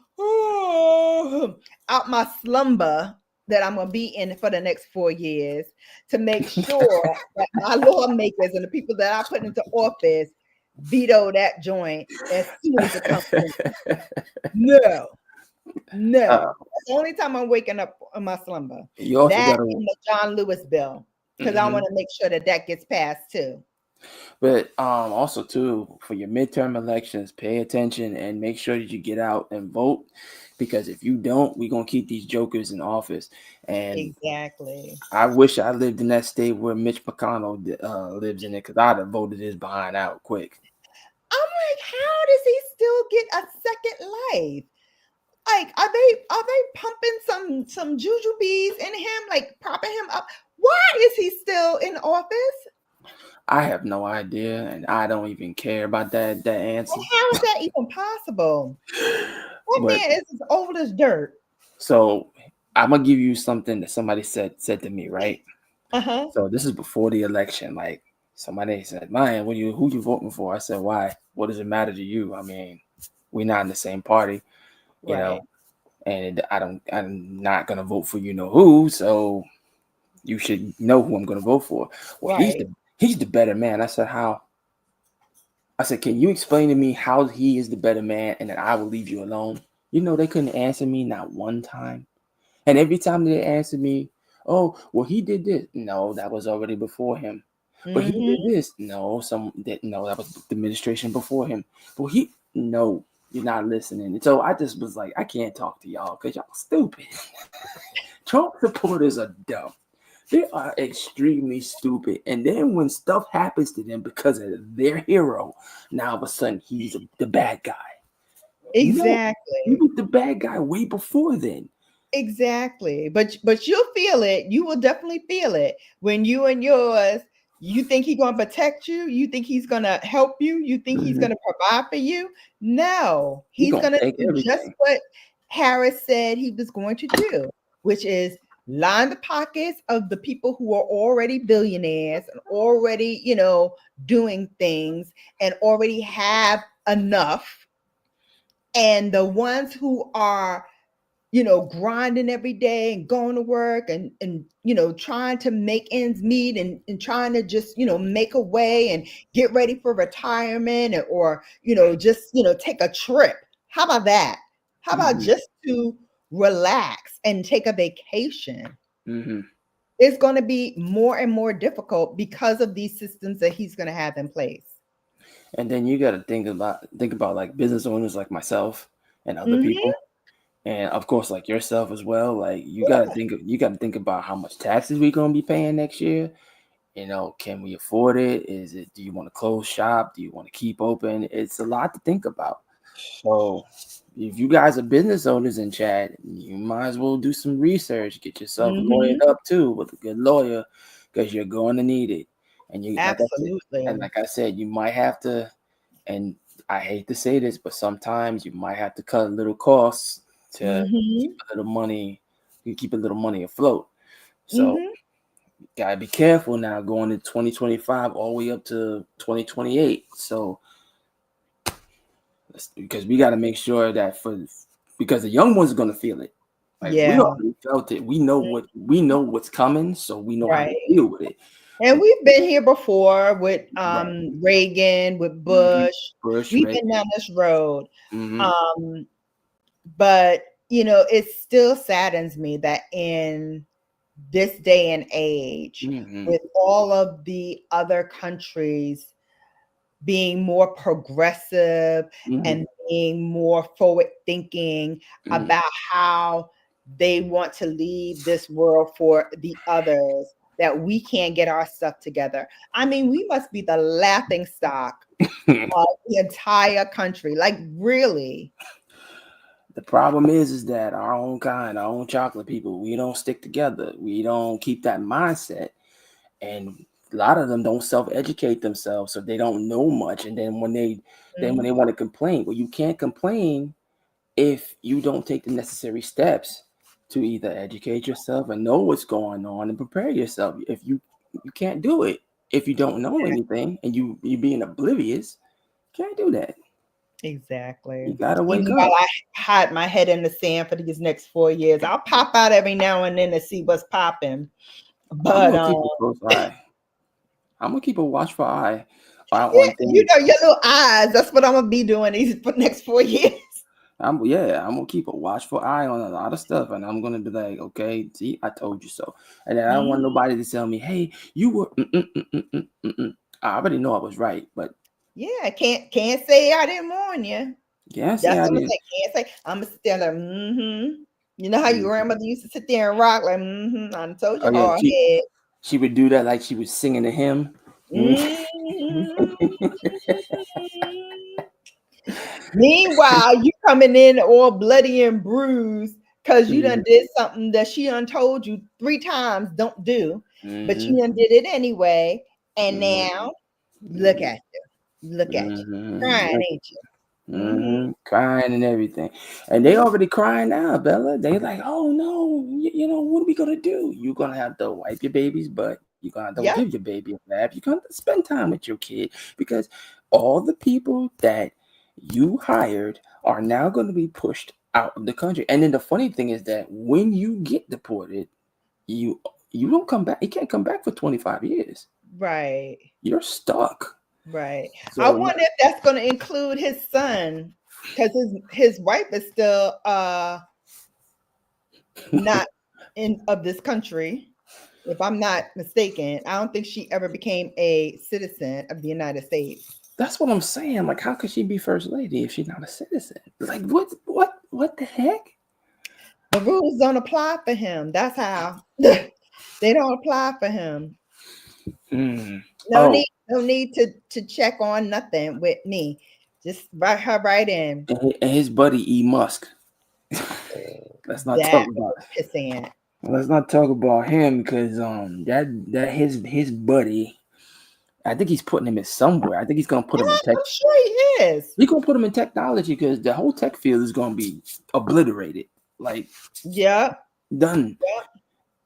out my slumber that I'm gonna be in for the next 4 years, to make sure that my lawmakers and the people that I put into office veto that joint as soon as it comes in. No. That's the only time I'm waking up on my slumber. You also that in the John Lewis bill, because I want to make sure that gets passed too. But also too, for your midterm elections, pay attention and make sure that you get out and vote, because if you don't, we're gonna keep these jokers in office. And exactly, I wish I lived in that state where Mitch McConnell lives in it, because I'd have voted his behind out quick. I'm like, how does he still get a second life? Like, are they pumping some jujubes in him, like propping him up? Why is he still in office? I have no idea, and I don't even care about that answer. Well, how is that even possible? That man is as old as dirt. So I'm gonna give you something that somebody said to me, right? So this is before the election. Like, somebody said, "Man, who you voting for?" I said, "Why? What does it matter to you? I mean, we're not in the same party, you know, and I'm not gonna vote for you know who. So you should know who I'm gonna vote for." Well, he's the better man. I said, "How?" I said, "Can you explain to me how he is the better man, and that I will leave you alone?" You know, they couldn't answer me not one time. And every time they answered me, "Oh, well, he did this." No, that was already before him. But he did this. No, that was the administration before him. Well, no, you're not listening. And so I just was like, I can't talk to y'all because y'all stupid. Trump supporters are dumb. They are extremely stupid. And then when stuff happens to them because of their hero, now all of a sudden he's the bad guy. Exactly. No, he was the bad guy way before then. Exactly. But you'll feel it. You will definitely feel it when you and yours, you think he's going to protect you. You think he's going to help you. You think he's going to provide for you. No, he's going to do just what Harris said he was going to do, which is line the pockets of the people who are already billionaires and already, doing things and already have enough. And the ones who are, grinding every day and going to work and trying to make ends meet and trying to just, make a way and get ready for retirement or just, take a trip. How about that? How about just to relax and take a vacation? It's going to be more and more difficult because of these systems that he's going to have in place. And then you got to think about like business owners like myself and other people. And of course, like yourself as well. Like you gotta think about how much taxes we're gonna be paying next year. Can we afford it? Do you want to close shop? Do you want to keep open? It's a lot to think about. So if you guys are business owners in chat, you might as well do some research. Get yourself lawyered up too with a good lawyer, because you're going to need it. And you absolutely. Like I said, you might have to. And I hate to say this, but sometimes you might have to cut a little costs to keep a little money, keep a little money afloat. So gotta be careful now going to 2025 all the way up to 2028. So because we got to make sure that because the young ones are gonna feel it. Like we already felt it. We know what's coming, so we know how to deal with it. And we've been here before with Reagan, with Bush. We've been down this road. But you know, it still saddens me that in this day and age, with all of the other countries being more progressive and being more forward thinking about how they want to leave this world for the others, that we can't get our stuff together. I mean, we must be the laughing stock of the entire country. Like, really. The problem is that our own kind, our own chocolate people, we don't stick together. We don't keep that mindset. And a lot of them don't self-educate themselves, so they don't know much. And then when they want to complain, well, you can't complain if you don't take the necessary steps to either educate yourself and know what's going on and prepare yourself. If you can't do it if you don't know anything and you being oblivious, you can't do that. Exactly. You gotta wake up. While I hide my head in the sand for these next 4 years, I'll pop out every now and then to see what's popping. But I'm gonna keep a close eye. I'm gonna keep a watchful eye. You know, your little eyes. That's what I'm gonna be doing these next 4 years. I'm gonna keep a watchful eye on a lot of stuff, and I'm gonna be like, okay, see, I told you so. And then I don't want nobody to tell me, hey, you were. I already know I was right, but yeah, I can't say I didn't warn you. Can't say I didn't. Can't say. I'm gonna sit there like, You know how your grandmother used to sit there and rock like, I told you hard head. She would do that like she was singing a hymn. Meanwhile, you coming in all bloody and bruised because you done did something that she done told you 3 times don't do, but you done did it anyway. And now, look at you. Look at you. Crying, ain't you? Crying and everything. And they already crying now, Bella. They like, oh no, you know, what are we gonna do? You're gonna have to wipe your baby's butt. You're gonna have to give your baby a bath. You're gonna have to spend time with your kid, because all the people that you hired are now going to be pushed out of the country. And then the funny thing is that when you get deported, you don't come back. You can't come back for 25 years. Right. You're stuck. Right. So I wonder if that's going to include his son, because his wife is still not of this country, if I'm not mistaken. I don't think she ever became a citizen of the United States. That's what I'm saying. Like, how could she be first lady if she's not a citizen? Like, what the heck? The rules don't apply for him. That's how. They don't apply for him. No need to check on nothing with me. Just write her right in. And his buddy E. Musk. Let's not talk about pissant. Let's not talk about him, because that his buddy. I think he's putting him in somewhere. I think he's gonna put him in tech. I'm sure he is. He's gonna put him in technology, because the whole tech field is gonna be obliterated. Like, done.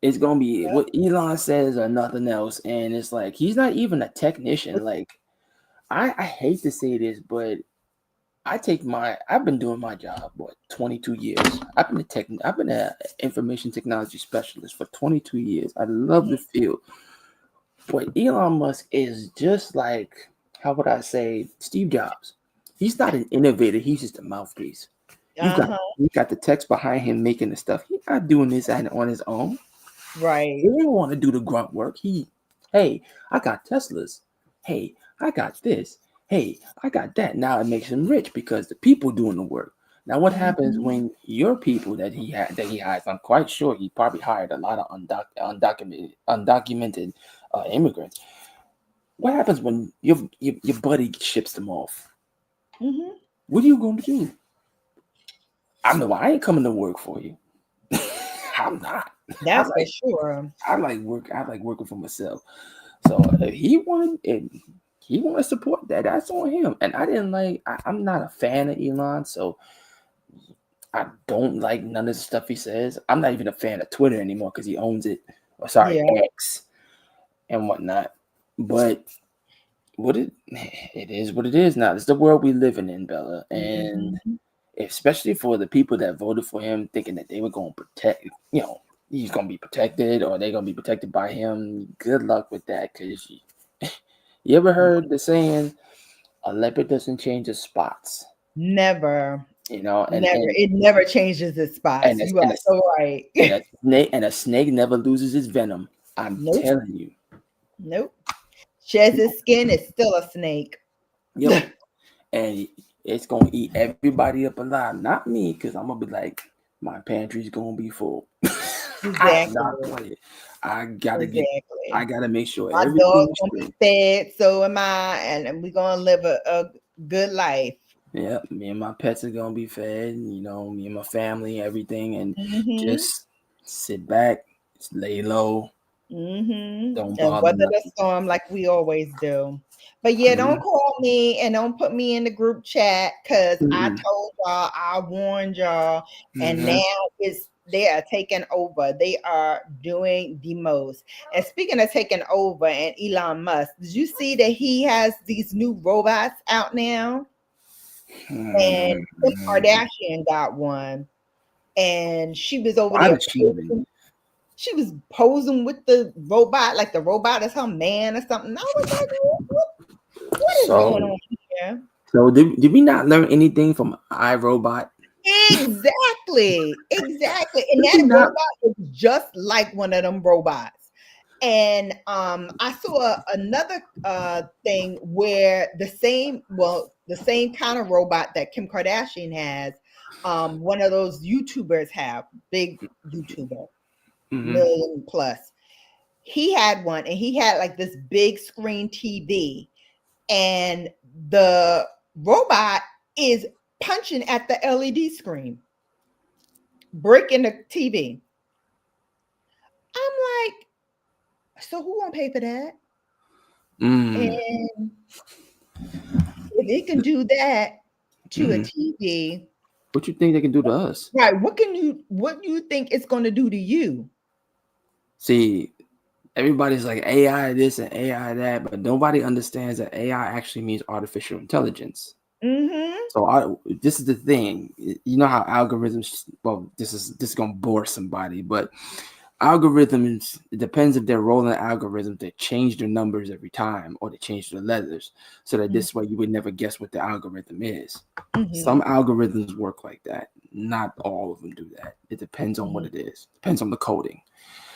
It's gonna be what Elon says or nothing else. And it's like, he's not even a technician. Like, I hate to say this, but I've been doing my job 22 years. I've been an information technology specialist for 22 years. I love the field. But Elon Musk is just like, how would I say, Steve Jobs. He's not an innovator. He's just a mouthpiece. You got the text behind him making the stuff. He's not doing this on his own. Right. He didn't want to do the grunt work. Hey, I got Teslas. Hey, I got this. Hey, I got that. Now it makes him rich because the people doing the work. Now, what happens when your people that he hires? I'm quite sure he probably hired a lot of undocumented immigrants. What happens when your buddy ships them off? What are you going to do? I know I ain't coming to work for you. I'm not. That's for sure. I like working for myself. So if he wanted to support that, that's on him. And I'm not a fan of Elon, so I don't like none of the stuff he says. I'm not even a fan of Twitter anymore because he owns it. Or sorry, Yeah. X and whatnot. But it is what it is now. It's the world we living in, Bella. And Mhm. especially for the people that voted for him thinking that they were going to protect, he's going to be protected or they're going to be protected by him. Good luck with that. Because you ever heard the saying, a leopard doesn't change its spots? Never. And Never. It never changes its spots. and a, You are and, a, so right. and a snake never loses its venom. I'm Nope. telling you. Nope. Sheds its skin, it's still a snake. Yep. And it's going to eat everybody up alive. Not me, because I'm going to be like, my pantry's going to be full. I'm not Exactly. playing. I got to Exactly. make sure My everything dog's is gonna be straight. fed, so am I, and we're gonna live a good life. Yeah, me and my pets are going to be fed, me and my family, everything. And Mm-hmm. just sit back, just lay low. Mm-hmm. Don't And bother weather the nothing. storm like we always do. But yeah, don't call me and don't put me in the group chat because I told y'all, I warned y'all, and now they are taking over. They are doing the most. And speaking of taking over and Elon Musk, did you see that he has these new robots out now? And Kim Kardashian got one, and she was over Why there does she even? she was posing with the robot, like the robot is her man or something. I was like, what is going on here? So did we not learn anything from iRobot? Exactly. And that robot was just like one of them robots. And I saw another thing where the same kind of robot that Kim Kardashian has, one of those YouTubers have, big YouTuber, million plus. He had one, and he had like this big screen TV, and the robot is punching at the LED screen, breaking the TV. I'm like, so who won't pay for that? And if it can do that to a TV, what you think they can do to us? right? What do you think it's going to do to you? See, everybody's like AI this and AI that, but nobody understands that AI actually means artificial intelligence. So this is the thing. You know how algorithms, well, this is going to bore somebody, but algorithms, it depends if they're rolling algorithms, they change their numbers every time or they change their letters so that this way you would never guess what the algorithm is. Some algorithms work like that. Not all of them do that. It depends on what it is. Depends on the coding.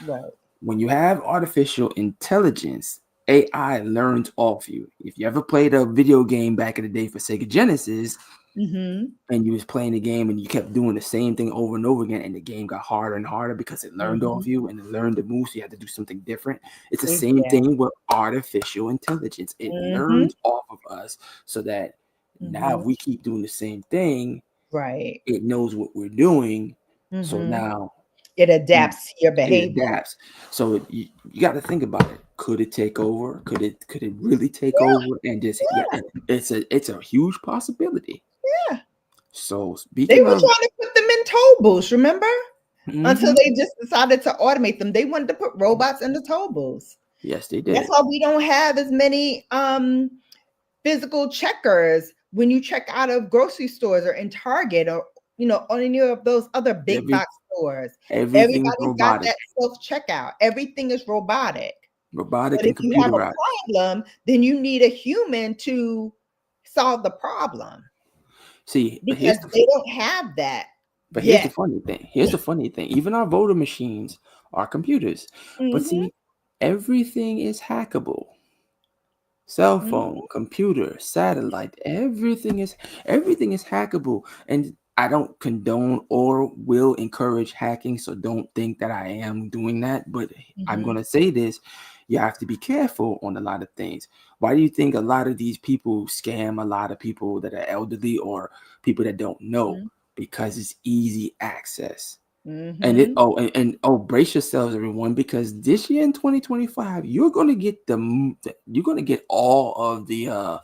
Right. When you have artificial intelligence, AI learns off you. If you ever played a video game back in the day for Sega Genesis, and you was playing the game and you kept doing the same thing over and over again, and the game got harder and harder because it learned off you and it learned the moves, so you had to do something different. It's the same thing with artificial intelligence. It learns off of us so that now if we keep doing the same thing, right, it knows what we're doing. So now it adapts to your behavior. It adapts. So you got to think about it. Could it take over? Could it really take over? And just it's a huge possibility. Yeah. So they were trying to put them in toll booths, remember? Until they just decided to automate them. They wanted to put robots in the toll booths. Yes, they did. That's why we don't have as many physical checkers when you check out of grocery stores or in Target or on any of those other big box stores. Everybody's got that self-checkout. Everything is robotic. Robotic but and if you have a computerized. problem, then you need a human to solve the problem. See, because they don't have that. But here's the funny thing. Even our voter machines are computers. But see, everything is hackable. Cell phone, computer, satellite, everything is hackable. And I don't condone or will encourage hacking, so don't think that I am doing that. But I'm going to say this. You have to be careful on a lot of things. Why do you think a lot of these people scam a lot of people that are elderly or people that don't know? Because it's easy access. And brace yourselves, everyone, because this year in 2025, you're going to get all of the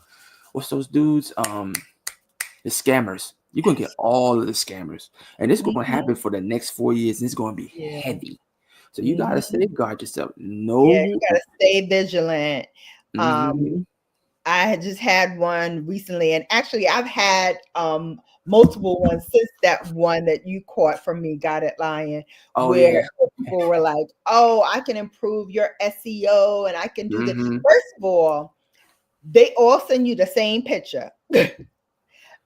what's those dudes? The scammers. You're gonna get all of the scammers, and it's going to Mhm. happen for the next 4 years, and it's going to be Yeah. heavy. So you got to Mhm. safeguard yourself. Yeah, No. you gotta stay vigilant. Mhm. I had just had one recently, and actually I've had multiple ones since that one that you caught from me, Got It Lying, Oh where yeah. people were like, "Oh, I can improve your SEO and I can do this." Mhm. First of all, they all send you the same picture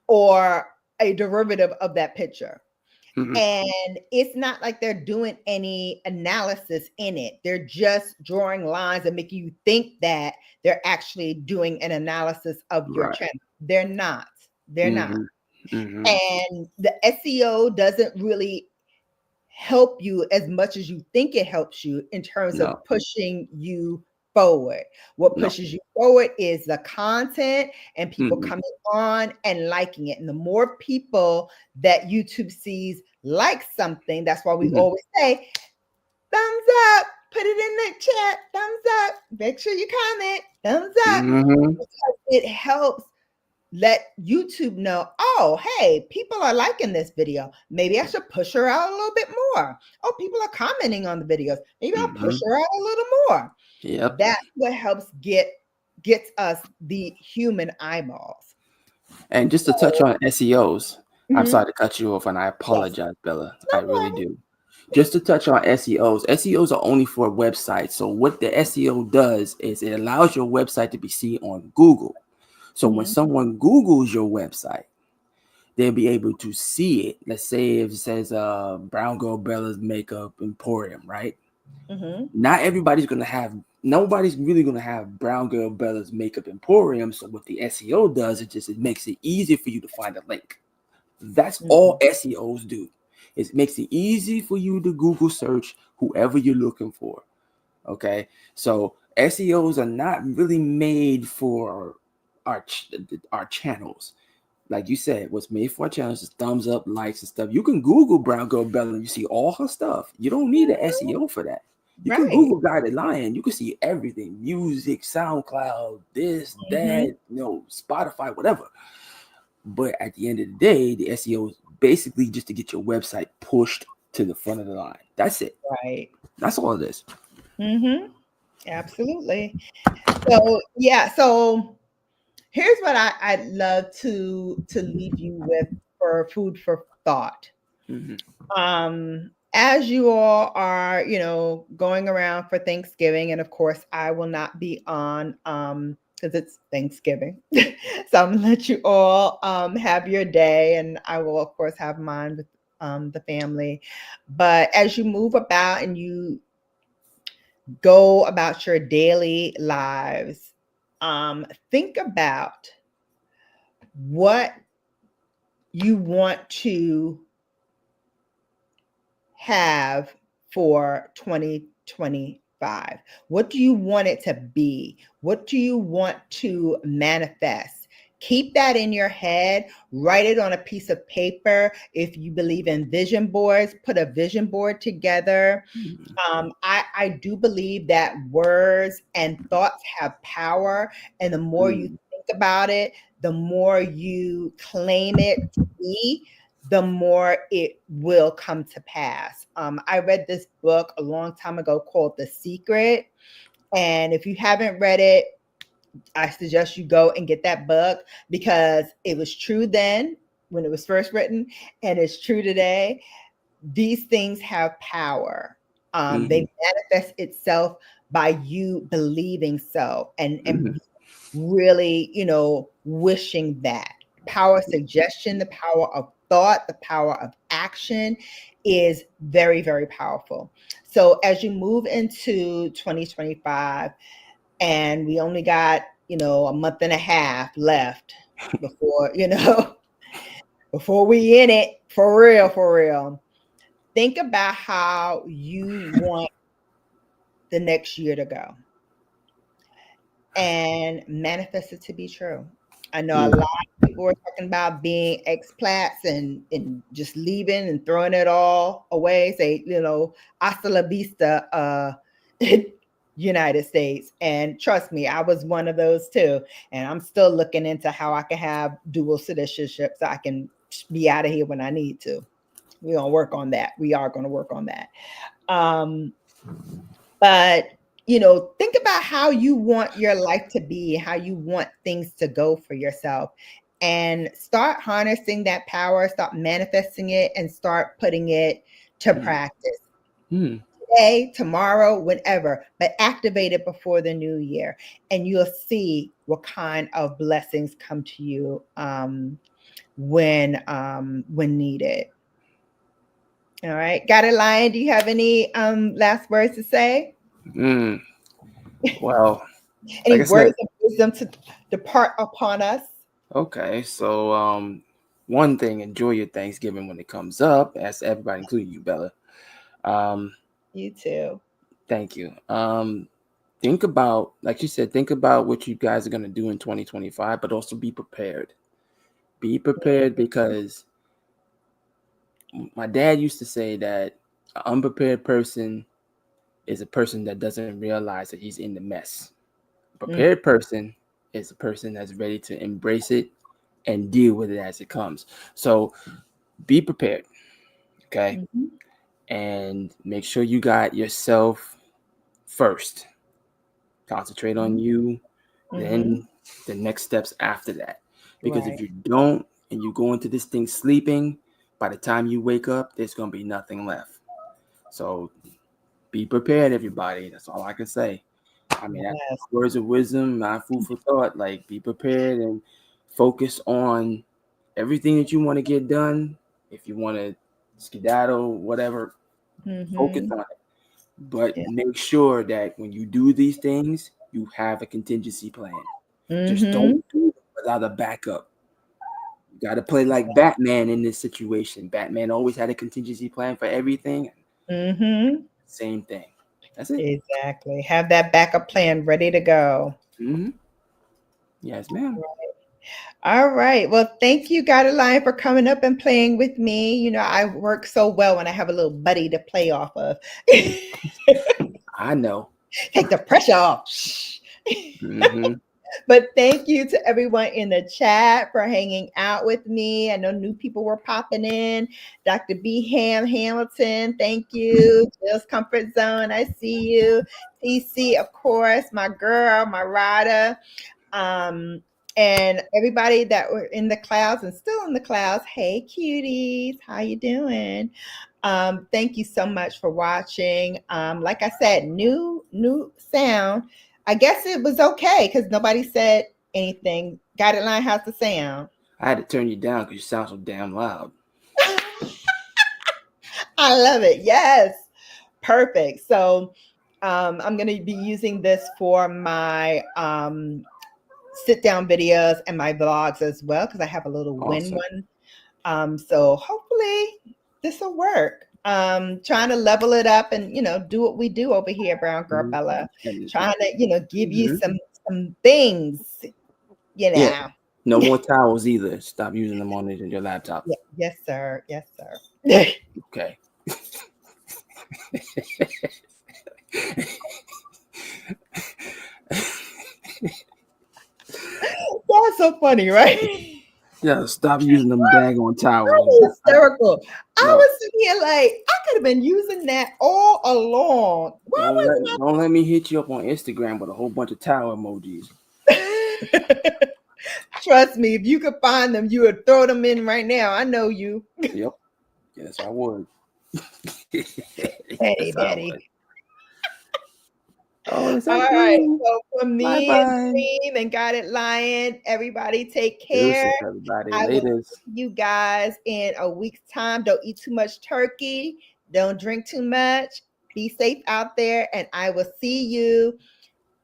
or a derivative of that picture. Mhm. And it's not like they're doing any analysis in it. They're just drawing lines and making you think that they're actually doing an analysis of your Right. channel. They're not. They're not. Mhm. Mhm. And the SEO doesn't really help you as much as you think it helps you in terms of No. pushing you forward. What No. pushes you forward is the content and people Mhm. coming on and liking it. And the more people that YouTube sees like something, that's why we Mhm. always say, thumbs up, put it in the chat, thumbs up, make sure you comment, thumbs up. Mhm. Because it helps let YouTube know, oh, hey, people are liking this video. Maybe I should push her out a little bit more. Oh, people are commenting on the videos. Maybe I'll push Mhm. her out a little more. Yep. That's what helps gets us the human eyeballs. And just to touch on SEOs, I'm Mhm. sorry to cut you off, and I Yes. apologize, Bella. No I really worries. do. Just to touch on SEOs are only for websites. So what the SEO does is it allows your website to be seen on Google. So when Mhm. someone Googles your website, they'll be able to see it. Let's say if it says Brown Girl Bella's Makeup Emporium, right? Mhm. Not everybody's gonna have nobody's really gonna have Brown Girl Bella's Makeup Emporium. So what the SEO does, it makes it easier for you to find a link. That's all Mhm. SEOs do. It makes it easy for you to Google search whoever you're looking for. Okay, so SEOs are not really made for our channels. Like you said, what's made for our channels is thumbs up, likes, and stuff. You can Google Brown Girl Bella and you see all her stuff. You don't need an SEO for that. You can Right. Google Guided Lion. You can see everything: music, SoundCloud, this, Mhm. that, Spotify, whatever. But at the end of the day, the SEO is basically just to get your website pushed to the front of the line. That's it. Right. That's all it is. Mhm. Absolutely. So yeah, so here's what I'd love to leave you with for food for thought. Mhm. As you all are, going around for Thanksgiving, and of course, I will not be on because it's Thanksgiving. So I'm gonna let you all have your day, and I will, of course, have mine with the family. But as you move about and you go about your daily lives, think about what you want to have for 2025? What do you want it to be? What do you want to manifest? Keep that in your head. Write it on a piece of paper. If you believe in vision boards, put a vision board together. Mhm. I do believe that words and thoughts have power. And the more you Mhm. think about it, the more you claim it to be, the more it will come to pass. I read this book a long time ago called The Secret. And if you haven't read it, I suggest you go and get that book because it was true then when it was first written, and it's true today. These things have power. They Mhm. manifest itself by you believing so and Mhm. really, wishing that. Power of suggestion, the power of thought, the power of action is very, very powerful. So as you move into 2025, and we only got, a month and a half left before, before we in it for real. Think about how you want the next year to go and manifest it to be true. I know a Mhm. lot of people are talking about being expats and just leaving and throwing it all away. Say, hasta la vista, United States. And trust me, I was one of those too. And I'm still looking into how I can have dual citizenship so I can be out of here when I need to. We're gonna work on that. We are gonna work on that. But think about how you want your life to be, how you want things to go for yourself, and start harnessing that power, start manifesting it, and start putting it to practice. Today, tomorrow, whenever, but activate it before the new year, and you'll see what kind of blessings come to you when needed. All right, got it, Lion. Do you have any last words to say? Well, Any like I words said, of wisdom to depart upon us? okay, so one thing, enjoy your Thanksgiving when it comes up, as everybody, including you, Bella. You too. Thank you. Think about, like you said, think about what you guys are going to do in 2025, but also be prepared. Be prepared, because my dad used to say that an unprepared person is a person that doesn't realize that he's in the mess. A prepared person is a person that's ready to embrace it and deal with it as it comes. So be prepared, okay? And make sure you got yourself first. Concentrate on you, then the next steps after that. Because if you don't, and you go into this thing sleeping, by the time you wake up, there's going to be nothing left. So be prepared, everybody. That's all I can say. I mean, that's words of wisdom, not food for thought. Like, be prepared and focus on everything that you want to get done. If you want to skedaddle, whatever, focus on it. But make sure that when you do these things, you have a contingency plan. Just don't do it without a backup. You got to play like Batman in this situation. Batman always had a contingency plan for everything. Same thing. That's it. Exactly. Have that backup plan ready to go. Yes, ma'am. All right. Well, thank you, God Lion, for coming up and playing with me. I work so well when I have a little buddy to play off of. I know. Take the pressure off. But thank you to everyone in the chat for hanging out with me. I know new people were popping in. Dr. B. Hamilton, thank you. Jill's Comfort Zone, I see you. TC, of course, my girl, my rider. And everybody that were in the clouds and still in the clouds. Hey, cuties, how you doing? Thank you so much for watching. Like I said, new sound. I guess it was okay because nobody said anything. Got it, Line? How's the sound? I had to turn you down because you sound so damn loud. I love it. Yes. Perfect. So I'm going to be using this for my sit down videos and my vlogs as well, because I have a little win one. So hopefully this will work. Trying to level it up and do what we do over here, Brown Girl Bella. Trying to give you some things. Yeah. No more towels either. Stop using them on your laptop. Yeah. Yes, sir. Yes, sir. Okay. That's so funny, right? Yeah, stop using them daggone towels. That was hysterical. I was sitting here like, I could have been using that all along. Don't let me hit you up on Instagram with a whole bunch of towel emojis. Trust me, if you could find them, you would throw them in right now. I know you. Yep. Yes, I would. Hey, Daddy. Oh, all right. So from me and Dream and Got It Lion, everybody take care. Everybody. I will see you guys in a week's time. Don't eat too much turkey. Don't drink too much. Be safe out there. And I will see you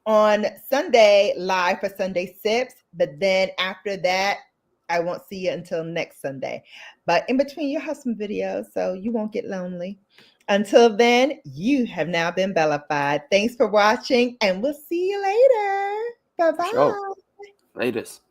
on Sunday live for Sunday Sips. But then after that, I won't see you until next Sunday. But in between, you'll have some videos, so you won't get lonely. Until then, you have now been Bellafied. Thanks for watching, and we'll see you later. Bye-bye. Sure. Latest.